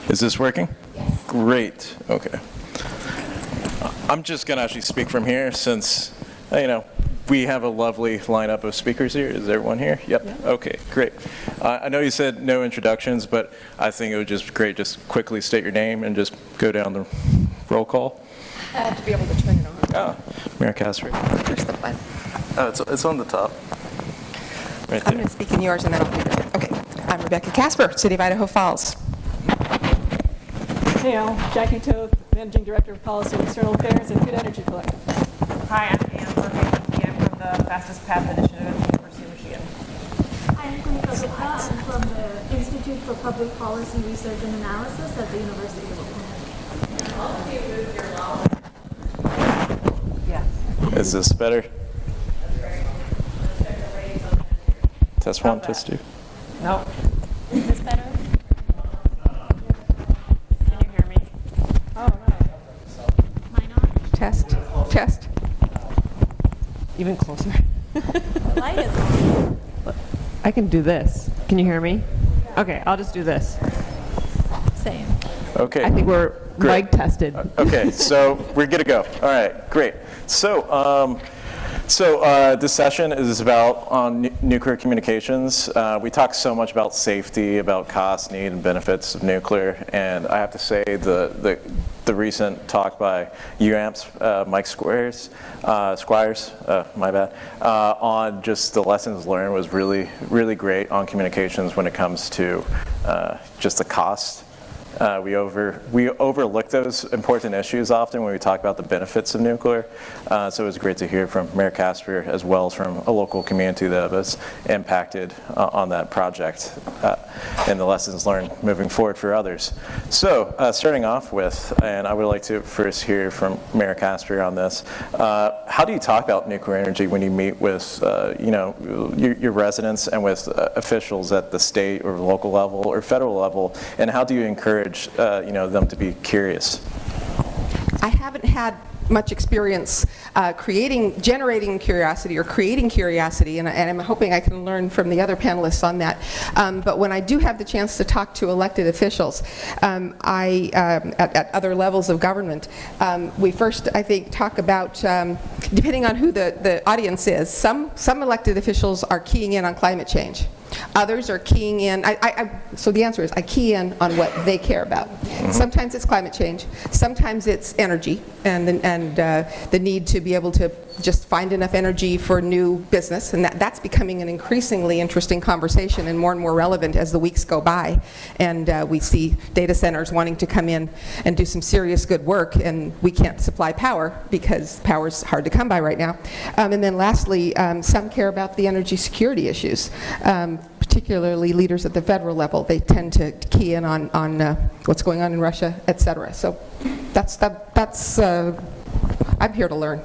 Is this working? Yes. Great. Okay. I'm just going to actually speak from here since, we have a lovely lineup of speakers here. Is everyone here? Yep. Yeah. Okay, great. I know you said no introductions, but I think it would just be great just quickly state your name and just go down the roll call. I have to be able to turn it on. Oh, Mayor Casper. Push the button. Oh, it's on the top. Right there. I'm going to speak in yours and then I'll do this. Okay. I'm Rebecca Casper, City of Idaho Falls. Hey, Al. Jackie Toth, Managing Director of Policy and External Affairs at Good Energy Collective. Hi, I'm Verhey-Henke. I'm from the Fastest Path Initiative at the University of Michigan. I'm Kuhika. Gupta. I'm from the Institute for Public Policy Research and Analysis at the University of Oklahoma. Yes. Is this better? Test one, test two. No. Is this better? Can you hear me? Oh, no. Mine on? Test. Test. Even closer. The light is on. I can do this. Can you hear me? Okay, I'll just do this. Same. Okay. I think we're Great. mic tested. Okay, so we're good to go. All right, great. So, this session is about nuclear communications. We talk so much about safety, about cost, need, and benefits of nuclear, and I have to say the recent talk by UAMP's Mike Squires, my bad, on just the lessons learned was really, really great on communications when it comes to just the cost. We overlook those important issues often when we talk about the benefits of nuclear. So it was great to hear from Mayor Casper as well as from a local community that was impacted on that project and the lessons learned moving forward for others. So starting off with, and I would like to first hear from Mayor Casper on this, how do you talk about nuclear energy when you meet with your residents and with officials at the state or local level or federal level, and how do you encourage them to be curious? I haven't had much experience generating curiosity or creating curiosity, and I'm hoping I can learn from the other panelists on that. But when I do have the chance to talk to elected officials, at other levels of government, we first, I think, talk about, depending on who the audience is, some elected officials are keying in on climate change. Others are keying in, so the answer is I key in on what they care about. Sometimes it's climate change, sometimes it's energy and the need to be able to just find enough energy for new business, and that's becoming an increasingly interesting conversation and more relevant as the weeks go by, and we see data centers wanting to come in and do some serious good work, and we can't supply power because power's hard to come by right now. And then lastly, some care about the energy security issues. Particularly leaders at the federal level, they tend to key in on what's going on in Russia, et cetera. So that's I'm here to learn.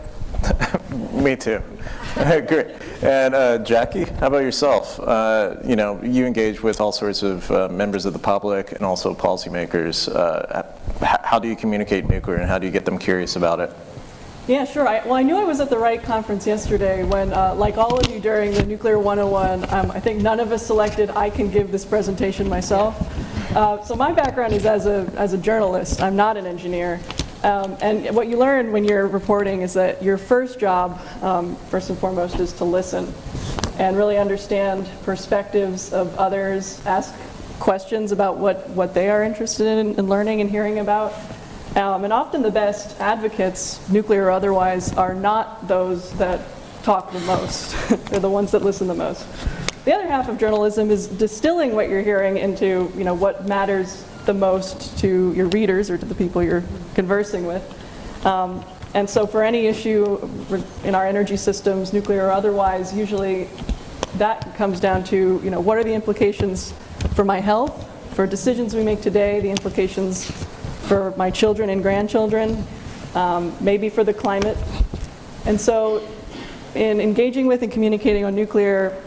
Me too. Great. And Jackie, how about yourself? You engage with all sorts of members of the public and also policymakers. How do you communicate nuclear and how do you get them curious about it? Yeah, sure. I knew I was at the right conference yesterday when, like all of you during the Nuclear 101, I think none of us selected I can give this presentation myself. So my background is as a journalist. I'm not an engineer. And what you learn when you're reporting is that your first job, first and foremost, is to listen and really understand perspectives of others, ask questions about what they are interested in learning and hearing about. And often the best advocates, nuclear or otherwise, are not those that talk the most. They're the ones that listen the most. The other half of journalism is distilling what you're hearing into what matters the most to your readers or to the people you're conversing with. And so for any issue in our energy systems, nuclear or otherwise, usually that comes down to what are the implications for my health, for decisions we make today, the implications for my children and grandchildren, maybe for the climate. And so in engaging with and communicating on nuclear,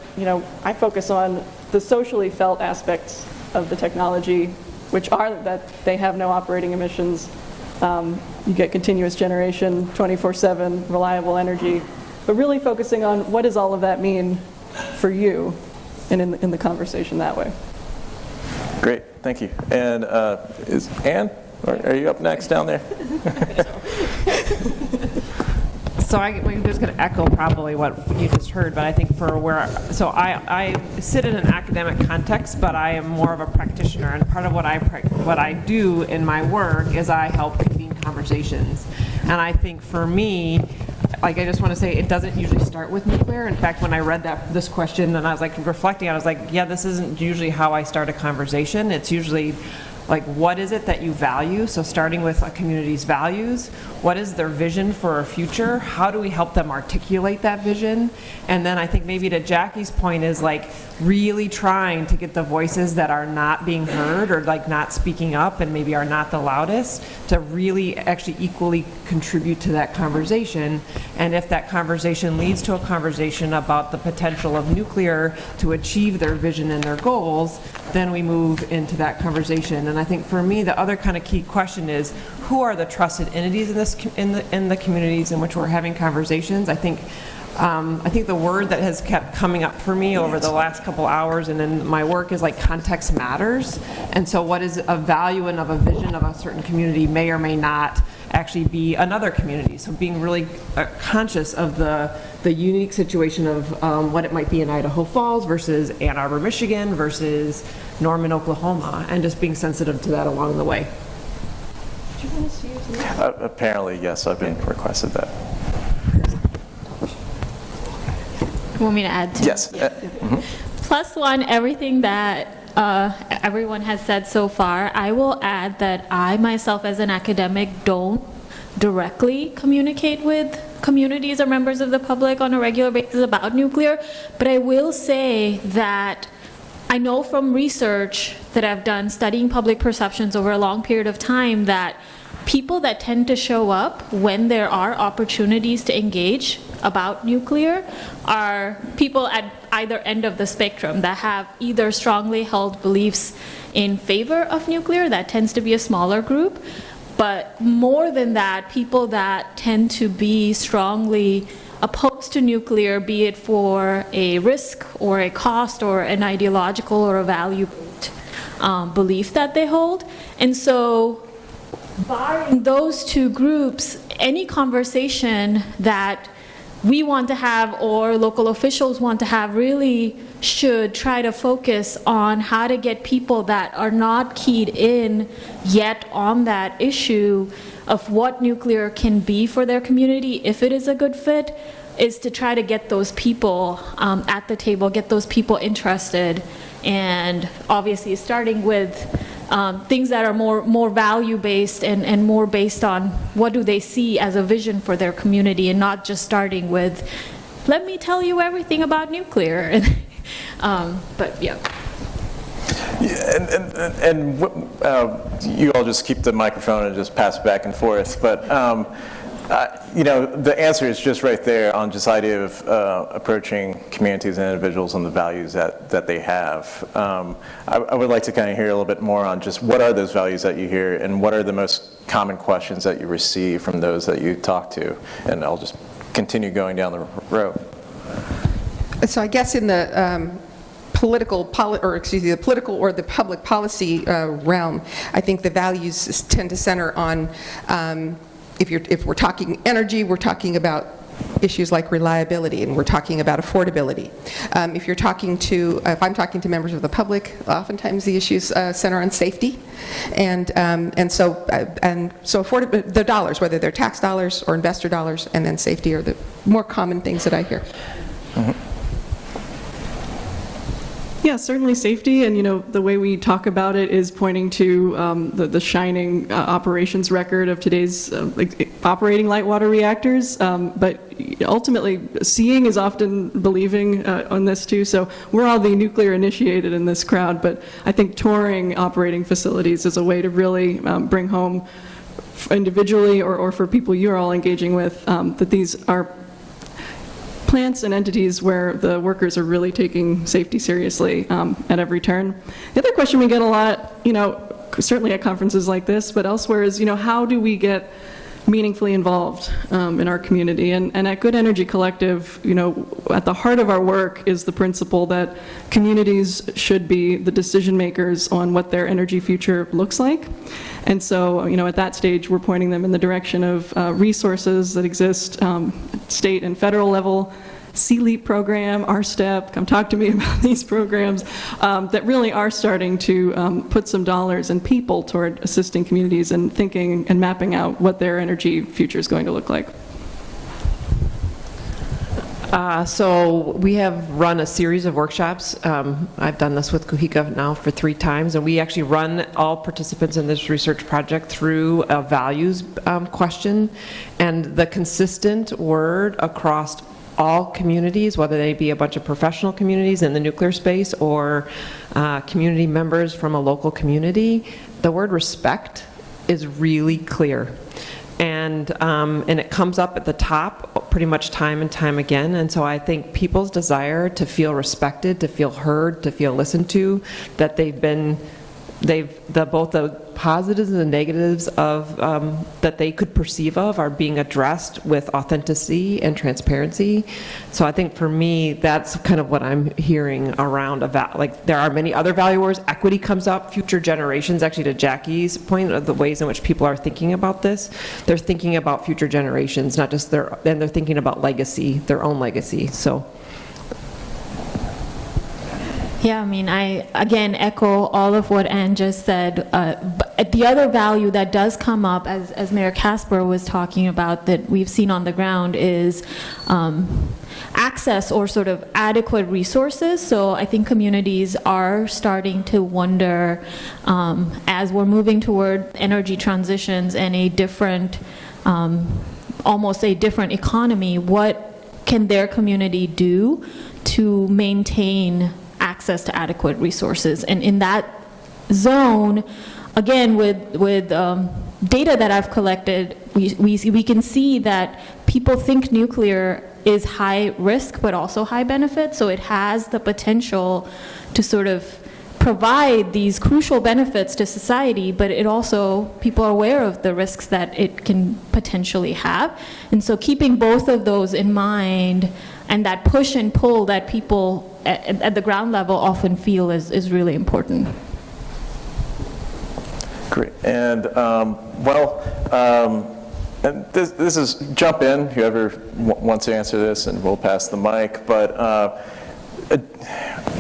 I focus on the socially felt aspects of the technology, which are that they have no operating emissions. You get continuous generation, 24/7, reliable energy, but really focusing on what does all of that mean for you and in the conversation that way. Great. thank you. And is Anne, are you up next down there? So I'm just going to echo probably what you just heard, but I think for so I sit in an academic context, but I am more of a practitioner, and part of what I do in my work is I help convene conversations. And I think for me, like, I just want to say, it doesn't usually start with nuclear. In fact, when I read this question and I was like reflecting, I was like, yeah, this isn't usually how I start a conversation. It's usually like, what is it that you value? So starting with a community's values, what is their vision for a future? How do we help them articulate that vision? And then I think maybe to Jackie's point is like really trying to get the voices that are not being heard or like not speaking up and maybe are not the loudest to really actually equally contribute to that conversation. And if that conversation leads to a conversation about the potential of nuclear to achieve their vision and their goals, then we move into that conversation. And I think for me, the other kind of key question is, who are the trusted entities in the communities in which we're having conversations? I think the word that has kept coming up for me over the last couple hours and in my work is like context matters. And so what is a value and of a vision of a certain community may or may not actually be another community. So being really conscious of the unique situation of what it might be in Idaho Falls versus Ann Arbor, Michigan versus Norman, Oklahoma, and just being sensitive to that along the way. Do you want to see it? Apparently, yes, I've been requested that. You want me to add to? Yes. Plus one, everything that everyone has said so far, I will add that I myself as an academic don't directly communicate with communities or members of the public on a regular basis about nuclear, but I will say that I know from research that I've done studying public perceptions over a long period of time that people that tend to show up when there are opportunities to engage about nuclear are people at either end of the spectrum that have either strongly held beliefs in favor of nuclear, that tends to be a smaller group, but more than that, people that tend to be strongly opposed to nuclear, be it for a risk or a cost or an ideological or a value-based belief that they hold. And so barring those two groups, any conversation that we want to have or local officials want to have really should try to focus on how to get people that are not keyed in yet on that issue of what nuclear can be for their community, if it is a good fit, is to try to get those people at the table, get those people interested, and obviously starting with things that are more value-based and more based on what do they see as a vision for their community, and not just starting with, let me tell you everything about nuclear. But yeah. Yeah, and you all just keep the microphone and just pass it back and forth. But you know, the answer is just right there on this idea of approaching communities and individuals and the values that they have. I would like to kind of hear a little bit more on just what are those values that you hear and what are the most common questions that you receive from those that you talk to. And I'll just continue going down the row. So I guess in the political or the public policy realm, I think the values tend to center on, if we're talking energy, we're talking about issues like reliability, and we're talking about affordability. If I'm talking to members of the public, oftentimes the issues center on safety, and so the dollars, whether they're tax dollars or investor dollars, and then safety are the more common things that I hear. Mm-hmm. Yeah, certainly safety, and you know, the way we talk about it is pointing to the shining operations record of today's operating light water reactors, but ultimately seeing is often believing on this too, so we're all the nuclear initiated in this crowd, but I think touring operating facilities is a way to really bring home individually or for people you're all engaging with that these are plants and entities where the workers are really taking safety seriously at every turn. The other question we get a lot, you know, certainly at conferences like this, but elsewhere is, you know, how do we get meaningfully involved in our community. And at Good Energy Collective, at the heart of our work is the principle that communities should be the decision makers on what their energy future looks like. And so, at that stage, we're pointing them in the direction of resources that exist state and federal level, CLEAP program, RSTEP, come talk to me about these programs that really are starting to put some dollars and people toward assisting communities and thinking and mapping out what their energy future is going to look like. So we have run a series of workshops. I've done this with Kuhika now for 3 times, and we actually run all participants in this research project through a values question, and the consistent word across all communities, whether they be a bunch of professional communities in the nuclear space or community members from a local community, the word respect is really clear. And it comes up at the top pretty much time and time again. And so I think people's desire to feel respected, to feel heard, to feel listened to, that both the positives and the negatives of that they could perceive of are being addressed with authenticity and transparency. So I think for me, that's kind of what I'm hearing around like there are many other value words. Equity comes up, future generations, actually to Jackie's point of the ways in which people are thinking about this. They're thinking about future generations, not just and they're thinking about legacy, their own legacy. So. Yeah, I mean, I again echo all of what Ann just said. But the other value that does come up, as Mayor Casper was talking about, that we've seen on the ground is access or sort of adequate resources. So I think communities are starting to wonder, as we're moving toward energy transitions and a different, almost a different economy, what can their community do to maintain access to adequate resources? And in that zone, again, with data that I've collected, we can see that people think nuclear is high risk but also high benefit, so it has the potential to sort of provide these crucial benefits to society, but it also, people are aware of the risks that it can potentially have. And so keeping both of those in mind, and that push and pull that people at the ground level often feel is really important. Great. And and this is, jump in, whoever wants to answer this, and we'll pass the mic, but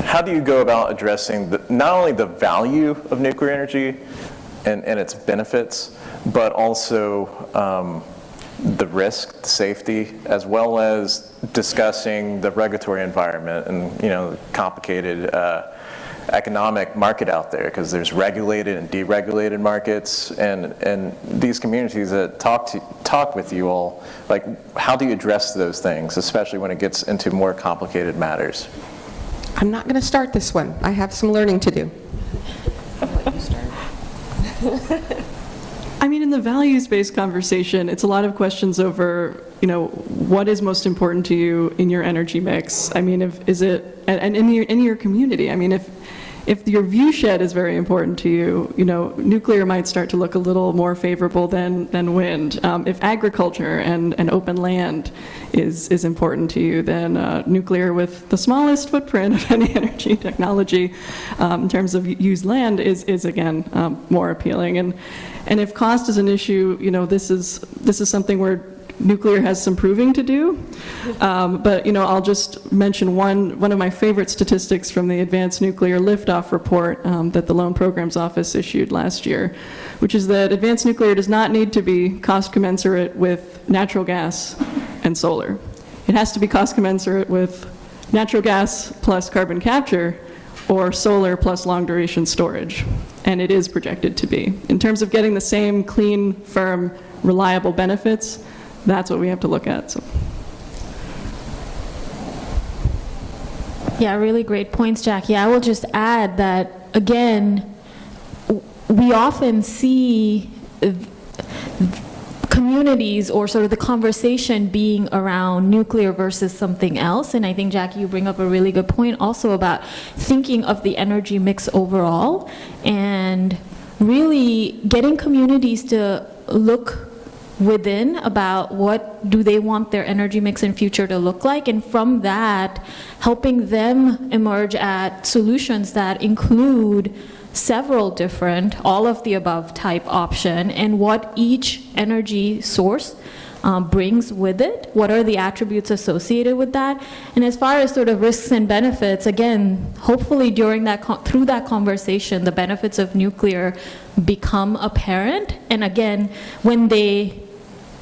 how do you go about addressing not only the value of nuclear energy and its benefits, but also the risk, the safety, as well as discussing the regulatory environment and the complicated economic market out there, because there's regulated and deregulated markets, and these communities that talk with you all, like, how do you address those things, especially when it gets into more complicated matters? I'm not going to start this one. I have some learning to do. I'll let you start. I mean, in the values-based conversation, it's a lot of questions over, what is most important to you in your energy mix? I mean, and in your community. I mean, if your view shed is very important to you, nuclear might start to look a little more favorable than wind. If agriculture and open land is important to you, then nuclear with the smallest footprint of any energy technology in terms of used land is again more appealing. And if cost is an issue, this is something where nuclear has some proving to do, but I'll just mention one of my favorite statistics from the Advanced Nuclear Liftoff report that the Loan Programs Office issued last year, which is that advanced nuclear does not need to be cost commensurate with natural gas and solar. It has to be cost commensurate with natural gas plus carbon capture, or solar plus long duration storage, and it is projected to be. In terms of getting the same clean, firm, reliable benefits, that's what we have to look at. So. Yeah, really great points, Jackie. I will just add that, again, we often see communities or sort of the conversation being around nuclear versus something else. And I think, Jackie, you bring up a really good point also about thinking of the energy mix overall and really getting communities to look within about what do they want their energy mix in future to look like, and from that, helping them emerge at solutions that include several different, all of the above type option, and what each energy source brings with it, what are the attributes associated with that. And as far as sort of risks and benefits, again, hopefully during that, through that conversation, the benefits of nuclear become apparent. And again, when they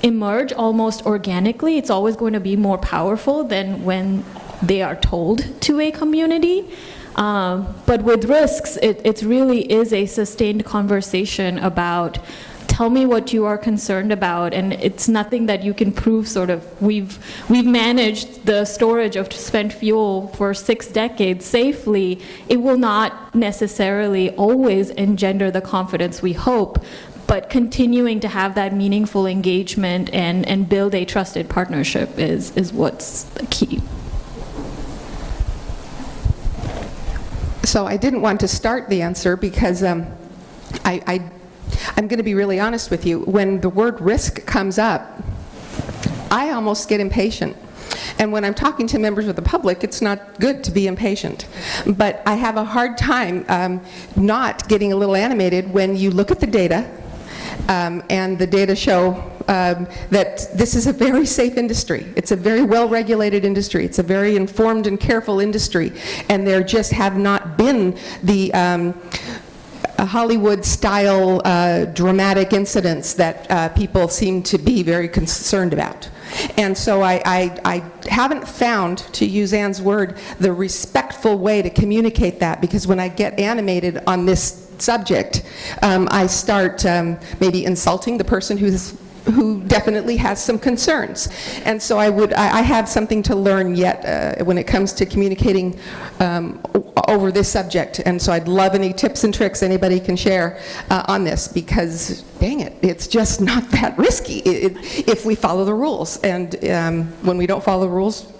emerge almost organically, it's always going to be more powerful than when they are told to a community. But with risks, it really is a sustained conversation about tell me what you are concerned about, and it's nothing that you can prove sort of, we've managed the storage of spent fuel for 6 decades safely. It will not necessarily always engender the confidence we hope, but continuing to have that meaningful engagement and build a trusted partnership is what's the key. So I didn't want to start the answer because I'm going to be really honest with you. When the word risk comes up, I almost get impatient. And when I'm talking to members of the public, it's not good to be impatient. But I have a hard time not getting a little animated when you look at the data, and the data show that this is a very safe industry. It's a very well-regulated industry. It's a very informed and careful industry. And there just have not been the Hollywood-style dramatic incidents that people seem to be very concerned about. And so I haven't found, to use Anne's word, the respectful way to communicate that, because when I get animated on this subject, I start maybe insulting the person who definitely has some concerns. And so I have something to learn yet when it comes to communicating over this subject. And so I'd love any tips and tricks anybody can share on this, because dang it, it's just not that risky if we follow the rules. And when we don't follow the rules,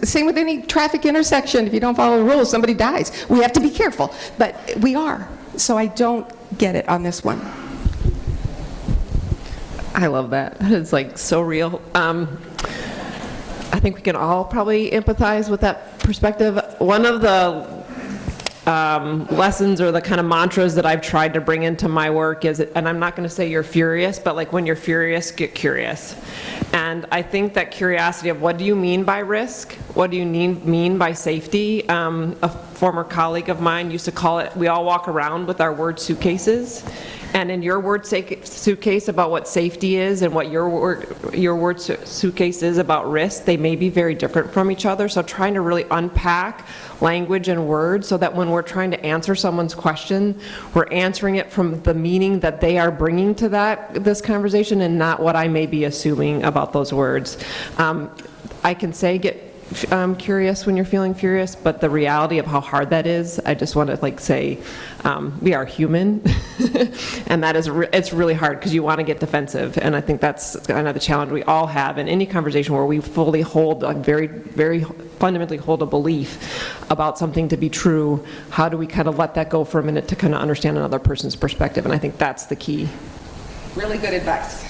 same with any traffic intersection. If you don't follow the rules, somebody dies. We have to be careful, but we are. So I don't get it on this one. I love that. It's like so real. I think we can all probably empathize with that perspective. One of the lessons or the kind of mantras that I've tried to bring into my work is, and I'm not going to say you're furious, but like when you're furious, get curious. And I think that curiosity of what do you mean by risk? What do you mean by safety? A former colleague of mine used to call it, we all walk around with our word suitcases. And in your word suitcase about what safety is and what your word suitcase is about risk, they may be very different from each other. So trying to really unpack language and words so that when we're trying to answer someone's question, we're answering it from the meaning that they are bringing to this conversation and not what I may be assuming about those words. I can say get curious when you're feeling furious, but the reality of how hard that is, I just want to say we are human, and that is it's really hard because you want to get defensive, and I think that's kind of the challenge we all have in any conversation where we fully hold very, very fundamentally hold a belief about something to be true. How do we kind of let that go for a minute to kind of understand another person's perspective? And I think that's the key. Really good advice.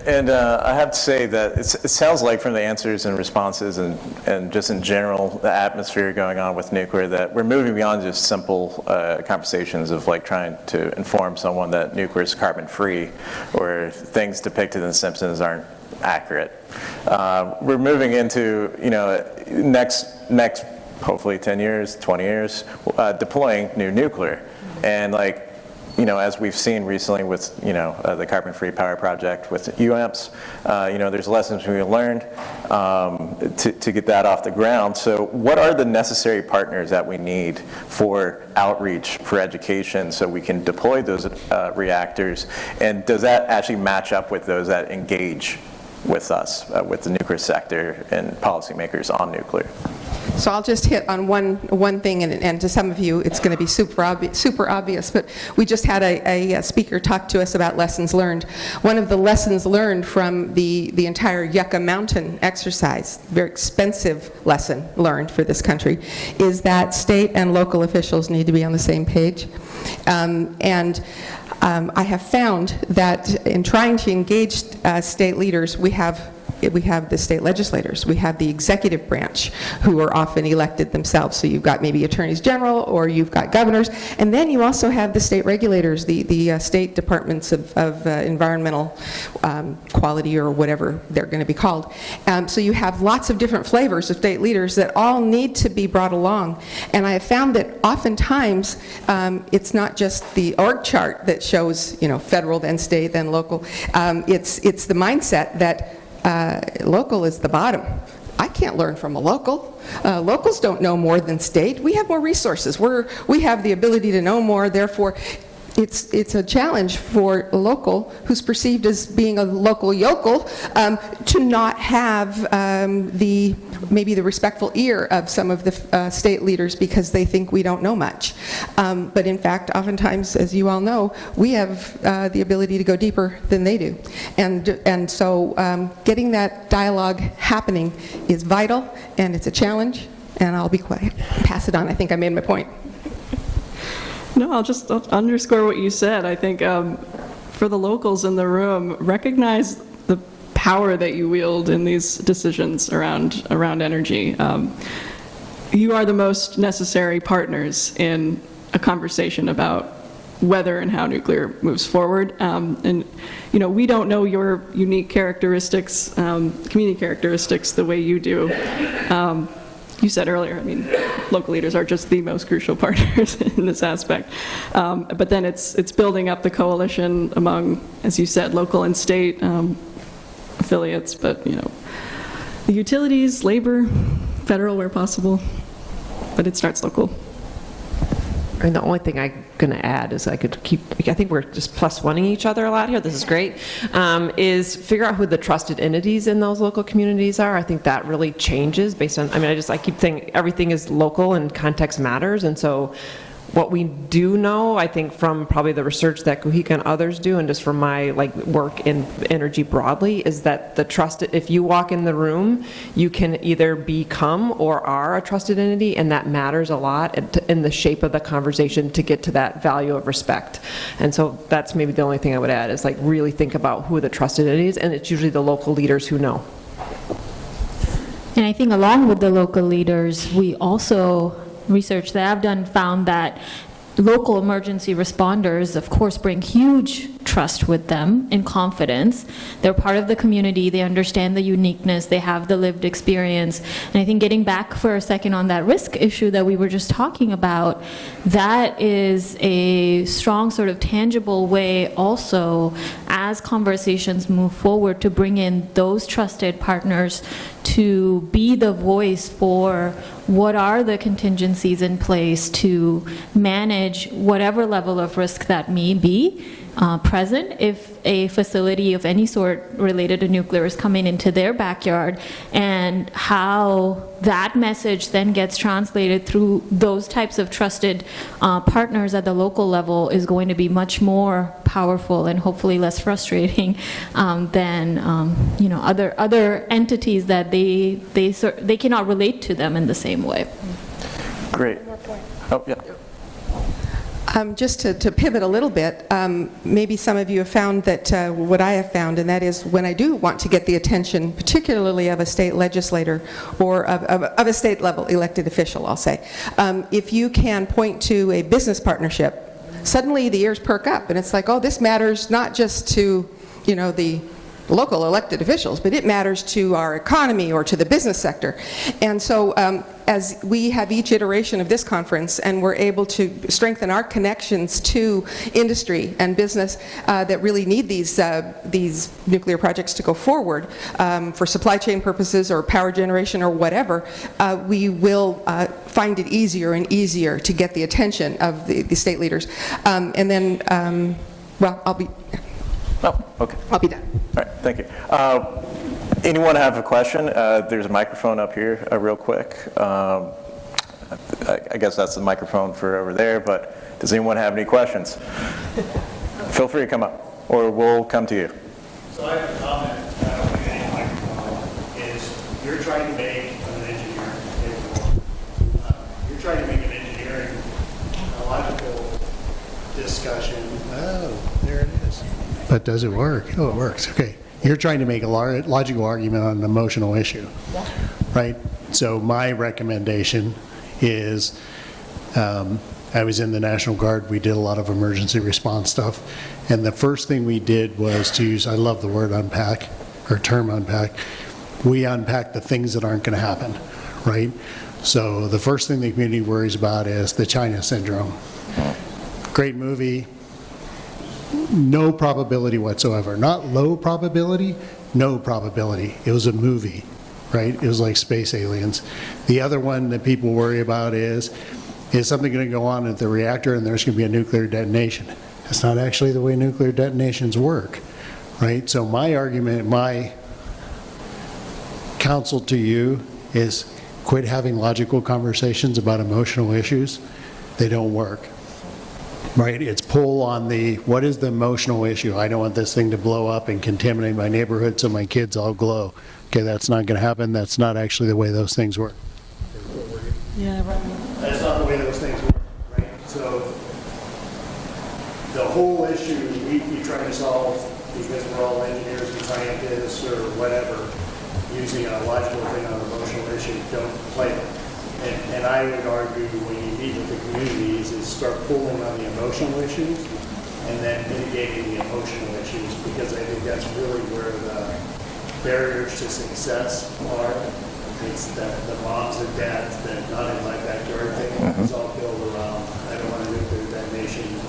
And I have to say that it sounds like from the answers and responses and just in general, the atmosphere going on with nuclear, that we're moving beyond just simple conversations of like trying to inform someone that nuclear is carbon-free or things depicted in The Simpsons aren't accurate. We're moving into, next hopefully 10 years, 20 years, deploying new nuclear. And as we've seen recently with, the carbon-free power project with UAMPS, there's lessons we've learned to get that off the ground. So what are the necessary partners that we need for outreach, for education, so we can deploy those reactors? And does that actually match up with those that engage with us, with the nuclear sector and policymakers on nuclear? So I'll just hit on one thing, and to some of you it's going to be super obvious, but we just had a speaker talk to us about lessons learned. One of the lessons learned from the entire Yucca Mountain exercise, very expensive lesson learned for this country, is that state and local officials need to be on the same page. I have found that in trying to engage state leaders, we have the state legislators, we have the executive branch, who are often elected themselves. So you've got maybe attorneys general, or you've got governors, and then you also have the state regulators, the state departments of environmental quality, or whatever they're going to be called. So you have lots of different flavors of state leaders that all need to be brought along. And I have found that oftentimes it's not just the org chart that shows, federal, then state, then local. It's the mindset that local is the bottom. I can't learn from a local. Locals don't know more than state. We have more resources. We have the ability to know more, therefore it's a challenge for a local who's perceived as being a local yokel to not have maybe the respectful ear of some of the state leaders, because they think we don't know much. But in fact, oftentimes, as you all know, we have the ability to go deeper than they do. And so getting that dialogue happening is vital, and it's a challenge, and I'll be quiet. Pass it on. I think I made my point. No, I'll underscore what you said. I think for the locals in the room, recognize the power that you wield in these decisions around energy. You are the most necessary partners in a conversation about whether and how nuclear moves forward. And we don't know your unique characteristics, community characteristics, the way you do. You said earlier, local leaders are just the most crucial partners in this aspect. But then it's building up the coalition among, as you said, local and state affiliates, but the utilities, labor, federal where possible, but it starts local. And the only thing I'm going to add is I think we're just +1ing each other a lot here, this is great, is figure out who the trusted entities in those local communities are. I think that really changes based on, I keep saying everything is local and context matters, and so what we do know, I think from probably the research that Kuhika and others do, and just from my work in energy broadly, is that the trusted, if you walk in the room, you can either become or are a trusted entity, and that matters a lot in the shape of the conversation to get to that value of respect. And so that's maybe the only thing I would add, is really think about who the trusted entities, and it's usually the local leaders who know. And I think along with the local leaders, we also, research that I've done found that local emergency responders, of course, bring huge trust with them and confidence. They're part of the community, they understand the uniqueness, they have the lived experience. And I think getting back for a second on that risk issue that we were just talking about, that is a strong sort of tangible way also, as conversations move forward, to bring in those trusted partners to be the voice for what are the contingencies in place to manage whatever level of risk that may be present if a facility of any sort related to nuclear is coming into their backyard, and how that message then gets translated through those types of trusted partners at the local level is going to be much more powerful and hopefully less frustrating than other entities that they cannot relate to them in the same way. Great. Oh, yeah. Just to pivot a little bit, maybe some of you have found that what I have found, and that is when I do want to get the attention, particularly of a state legislator or of a state level elected official, I'll say, if you can point to a business partnership, suddenly the ears perk up, and it's like, oh, this matters not just to, the local elected officials, but it matters to our economy or to the business sector. And so as we have each iteration of this conference and we're able to strengthen our connections to industry and business that really need these nuclear projects to go forward for supply chain purposes or power generation or whatever, we will find it easier and easier to get the attention of the state leaders. And then, well, I'll be... Oh, okay. I'll be done. All right, thank you. Anyone have a question? There's a microphone up here real quick. I guess that's the microphone for over there, but does anyone have any questions? Feel free to come up, or we'll come to you. So I have a comment with any microphone, is you're trying to make an engineering, you're trying to make an engineering, logical discussion. Oh, there it is. But does it work? Oh, it works. Okay. You're trying to make a logical argument on an emotional issue, right? So my recommendation is, I was in the National Guard. We did a lot of emergency response stuff. And the first thing we did was to use, I love the word unpack, or term unpack. We unpack the things that aren't going to happen, right? So the first thing the community worries about is the China syndrome. Great movie, no probability whatsoever. Not low probability, no probability. It was a movie, right? It was like space aliens. The other one that people worry about is something going to go on at the reactor and there's going to be a nuclear detonation? That's not actually the way nuclear detonations work, right? So my argument, my counsel to you is quit having logical conversations about emotional issues. They don't work, right? It's pull on the, what is the emotional issue? I don't want this thing to blow up and contaminate my neighborhood so my kids all glow. Okay, that's not going to happen. That's not actually the way those things work. Yeah, right. That's not the way those things work, right? So the whole issue we try to solve, because we're all engineers and scientists or whatever, using a logical thing on an emotional issue, don't play it. And I would argue when you meet with the communities is start pulling on the emotional issues and then mitigating the emotional issues, because I think that's really where the barriers to success are. It's that the moms and dads that not in my backyard thing is all built around, I don't want to nuclear detonation.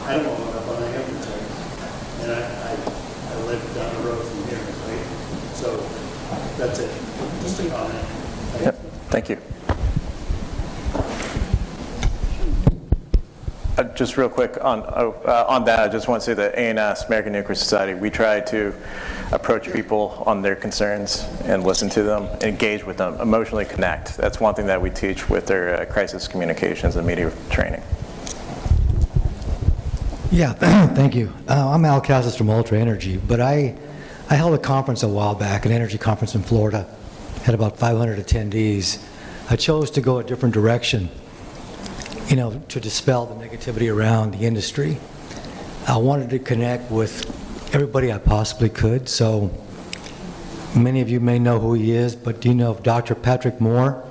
I don't want to run up on the infantry. And I live down the road from here, right? So that's it. Just a comment. Yep. Thank you. Just real quick on that, I just want to say that ANS, American Nuclear Society, we try to approach people on their concerns and listen to them, engage with them, emotionally connect. That's one thing that we teach with their crisis communications and media training. Yeah, thank you. I'm Al Casas from Ultra Energy, but I held a conference a while back, an energy conference in Florida, had about 500 attendees. I chose to go a different direction, you know, to dispel the negativity around the industry. I wanted to connect with everybody I possibly could, so many of you may know who he is, but do you know of Dr. Patrick Moore?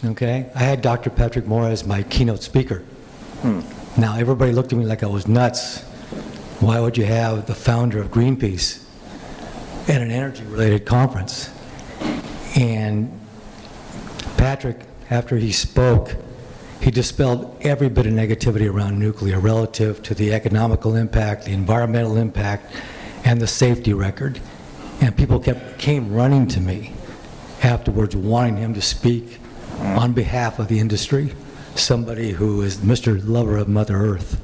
Okay, I had Dr. Patrick Moore as my keynote speaker. Now, everybody looked at me like I was nuts. Why would you have the founder of Greenpeace at an energy-related conference? And Patrick, after he spoke, he dispelled every bit of negativity around nuclear relative to the economical impact, the environmental impact, and the safety record. And people came running to me afterwards wanting him to speak on behalf of the industry, somebody who is Mr. Lover of Mother Earth.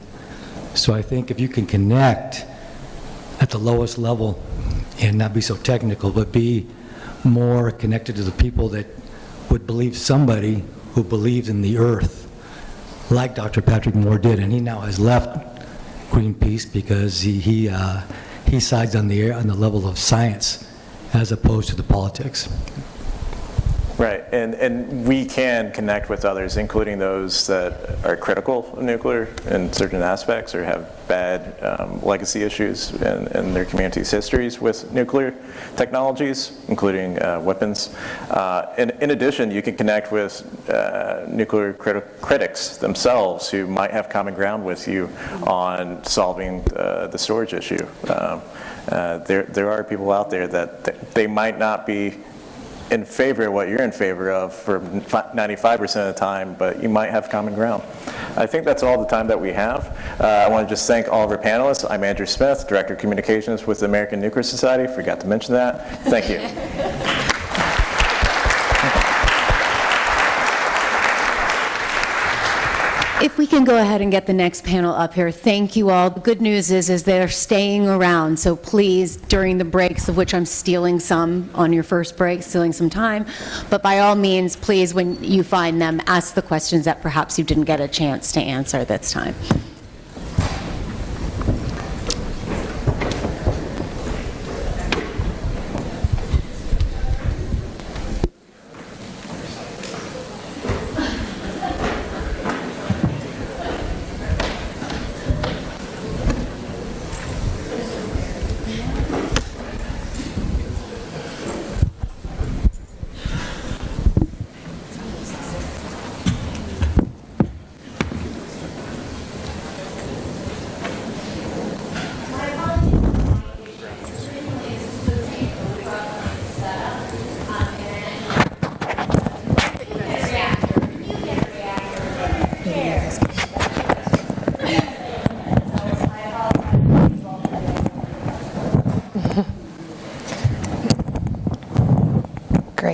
So I think if you can connect at the lowest level and not be so technical, but be more connected to the people that would believe somebody who believes in the earth, like Dr. Patrick Moore did, and he now has left Greenpeace because he sides on the level of science as opposed to the politics. Right, and we can connect with others, including those that are critical of nuclear in certain aspects or have bad legacy issues in their community's histories with nuclear technologies, including weapons. In addition, you can connect with nuclear critics themselves who might have common ground with you on solving the storage issue. There are people out there that they might not be in favor of what you're in favor of for 95% of the time, but you might have common ground. I think that's all the time that we have. I want to just thank all of our panelists. I'm Andrew Smith, Director of Communications with the American Nuclear Society. Forgot to mention that. Thank you. If we can go ahead and get the next panel up here, thank you all. The good news is they're staying around, so please, during the breaks, of which I'm stealing some on your first break, stealing some time, but by all means, please, when you find them, ask the questions that perhaps you didn't get a chance to answer this time.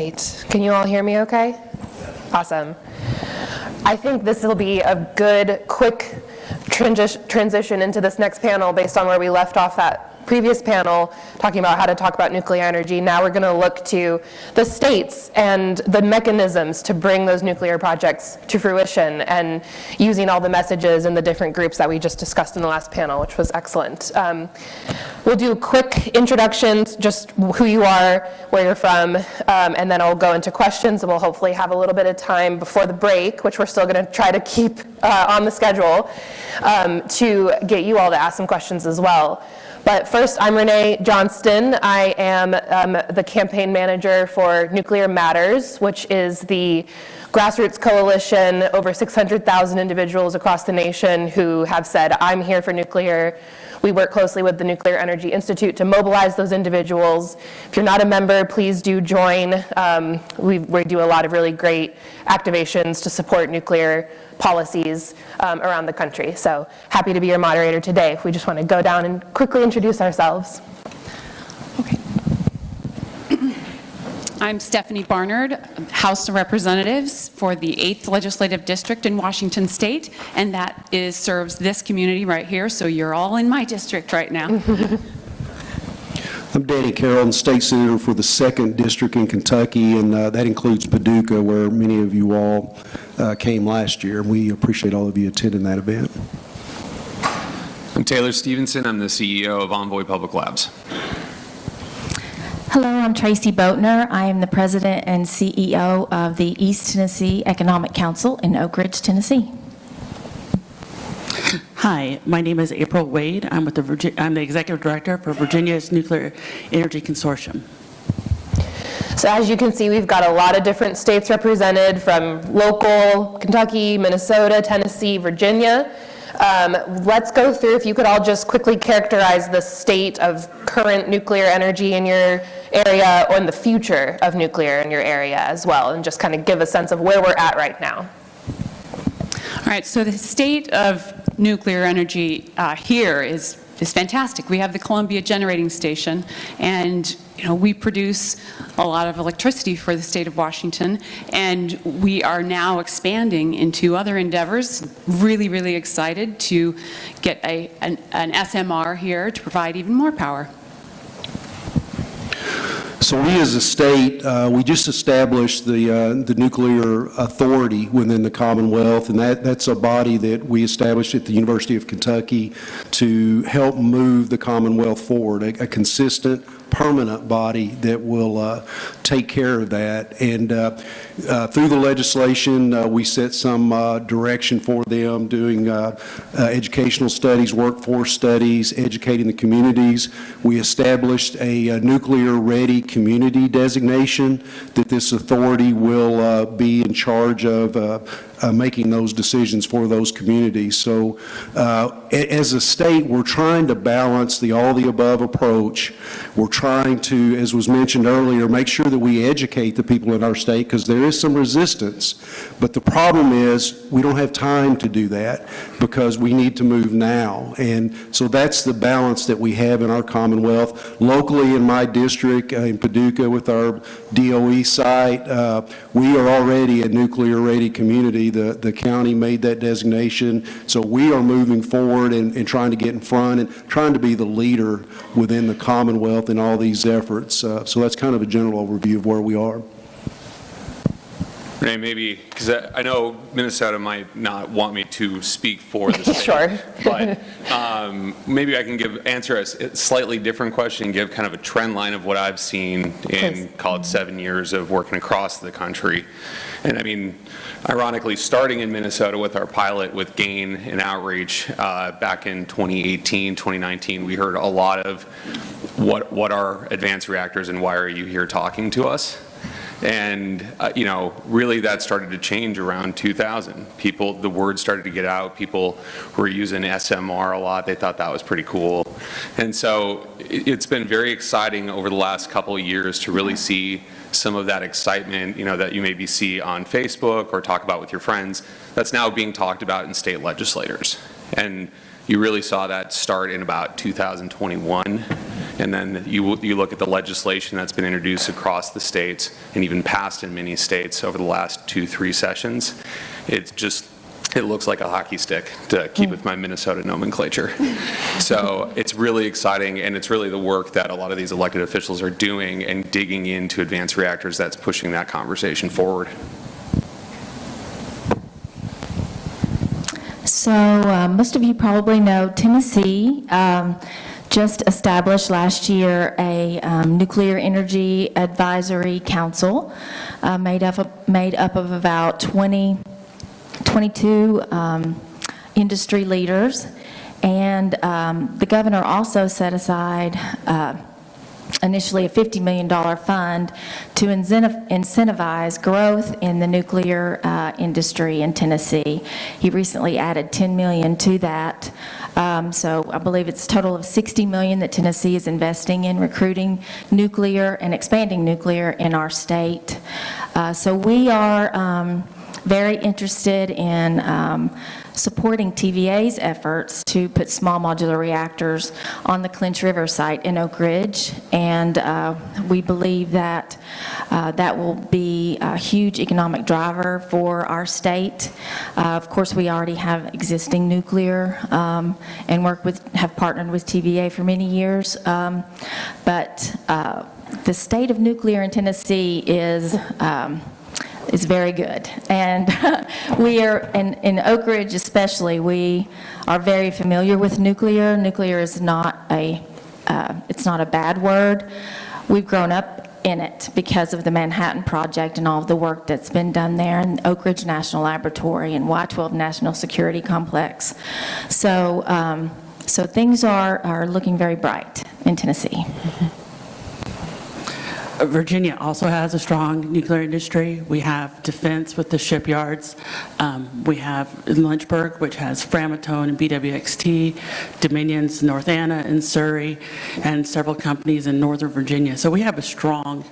Great. Can you all hear me okay? Awesome. I think this will be a good, quick transition into this next panel based on where we left off that previous panel, talking about how to talk about nuclear energy. Now we're going to look to the states and the mechanisms to bring those nuclear projects to fruition, and using all the messages and the different groups that we just discussed in the last panel, which was excellent. We'll do quick introductions, just who you are, where you're from, and then I'll go into questions, and we'll hopefully have a little bit of time before the break, which we're still going to try to keep on the schedule, to get you all to ask some questions as well. But first, I'm Renee Johnston. I am the campaign manager for Nuclear Matters, which is the grassroots coalition, over 600,000 individuals across the nation who have said, I'm here for nuclear. We work closely with the Nuclear Energy Institute to mobilize those individuals. If you're not a member, please do join. We do a lot of really great activations to support nuclear policies around the country. So happy to be your moderator today. We just want to go down and quickly introduce ourselves. Okay. I'm Stephanie Barnard, House of Representatives for the 8th Legislative District in Washington State, and that serves this community right here, so you're all in my district right now. I'm Danny Carroll, State Senator for the 2nd District in Kentucky, and that includes Paducah, where many of you all came last year. We appreciate all of you attending that event. I'm Taylor Stevenson. I'm the CEO of Envoy Public Labs. Hello, I'm Tracy Boatner. I am the President and CEO of the East Tennessee Economic Council in Oak Ridge, Tennessee. Hi, my name is April Wade. I'm the Executive Director for Virginia's Nuclear Energy Consortium. So as you can see, we've got a lot of different states represented, from local, Kentucky, Minnesota, Tennessee, Virginia. Let's go through, if you could all just quickly characterize the state of current nuclear energy in your area, or in the future of nuclear in your area as well, and just kind of give a sense of where we're at right now. All right, so the state of nuclear energy here is fantastic. We have the Columbia Generating Station, and we produce a lot of electricity for the state of Washington, and we are now expanding into other endeavors. Really, really excited to get an SMR here to provide even more power. So we as a state, we just established the Nuclear Authority within the Commonwealth, and that's a body that we established at the University of Kentucky to help move the Commonwealth forward, a consistent, permanent body that will take care of that. And through the legislation, we set some direction for them, doing educational studies, workforce studies, educating the communities. We established a nuclear-ready community designation that this authority will be in charge of making those decisions for those communities. So as a state, we're trying to balance the all-the-above approach. We're trying to, as was mentioned earlier, make sure that we educate the people in our state, because there is some resistance. But the problem is we don't have time to do that, because we need to move now. And so that's the balance that we have in our Commonwealth. Locally in my district, in Paducah, with our DOE site, we are already a nuclear-ready community. The county made that designation, so we are moving forward and trying to get in front and trying to be the leader within the Commonwealth in all these efforts. So that's kind of a general overview of where we are. Renee, maybe, because I know Minnesota might not want me to speak for the state. Sure. But maybe I can answer a slightly different question, give kind of a trend line of what I've seen in, call it 7 years of working across the country. And I mean, ironically, starting in Minnesota with our pilot with GAIN and outreach back in 2018, 2019, we heard a lot of what are advanced reactors and why are you here talking to us? And, really that started to change around 2000. The word started to get out. People were using SMR a lot. They thought that was pretty cool. And so it's been very exciting over the last couple of years to really see some of that excitement, that you maybe see on Facebook or talk about with your friends, that's now being talked about in state legislators. And you really saw that start in about 2021. And then you look at the legislation that's been introduced across the states and even passed in many states over the last 2-3 sessions. It looks like a hockey stick, to keep with my Minnesota nomenclature. So it's really exciting, and it's really the work that a lot of these elected officials are doing and digging into advanced reactors that's pushing that conversation forward. So most of you probably know Tennessee just established last year a nuclear energy advisory council made up of about 22 industry leaders, and the governor also set aside initially a $50 million fund to incentivize growth in the nuclear industry in Tennessee. He recently added $10 million to that. So I believe it's a total of $60 million that Tennessee is investing in recruiting nuclear and expanding nuclear in our state. So we are very interested in supporting TVA's efforts to put small modular reactors on the Clinch River site in Oak Ridge, and we believe that that will be a huge economic driver for our state. Of course, we already have existing nuclear and have partnered with TVA for many years, but the state of nuclear in Tennessee is very good, and we are in Oak Ridge especially. We are very familiar with nuclear. Nuclear is not it's not a bad word. We've grown up in it because of the Manhattan Project and all of the work that's been done there, and Oak Ridge National Laboratory and Y-12 National Security Complex. So so things are looking very bright in Tennessee. Virginia also has a strong nuclear industry. We have defense with the shipyards. We have in Lynchburg, which has Framatome and BWXT, Dominion's North Anna and Surrey, and several companies in Northern Virginia. So we have a strong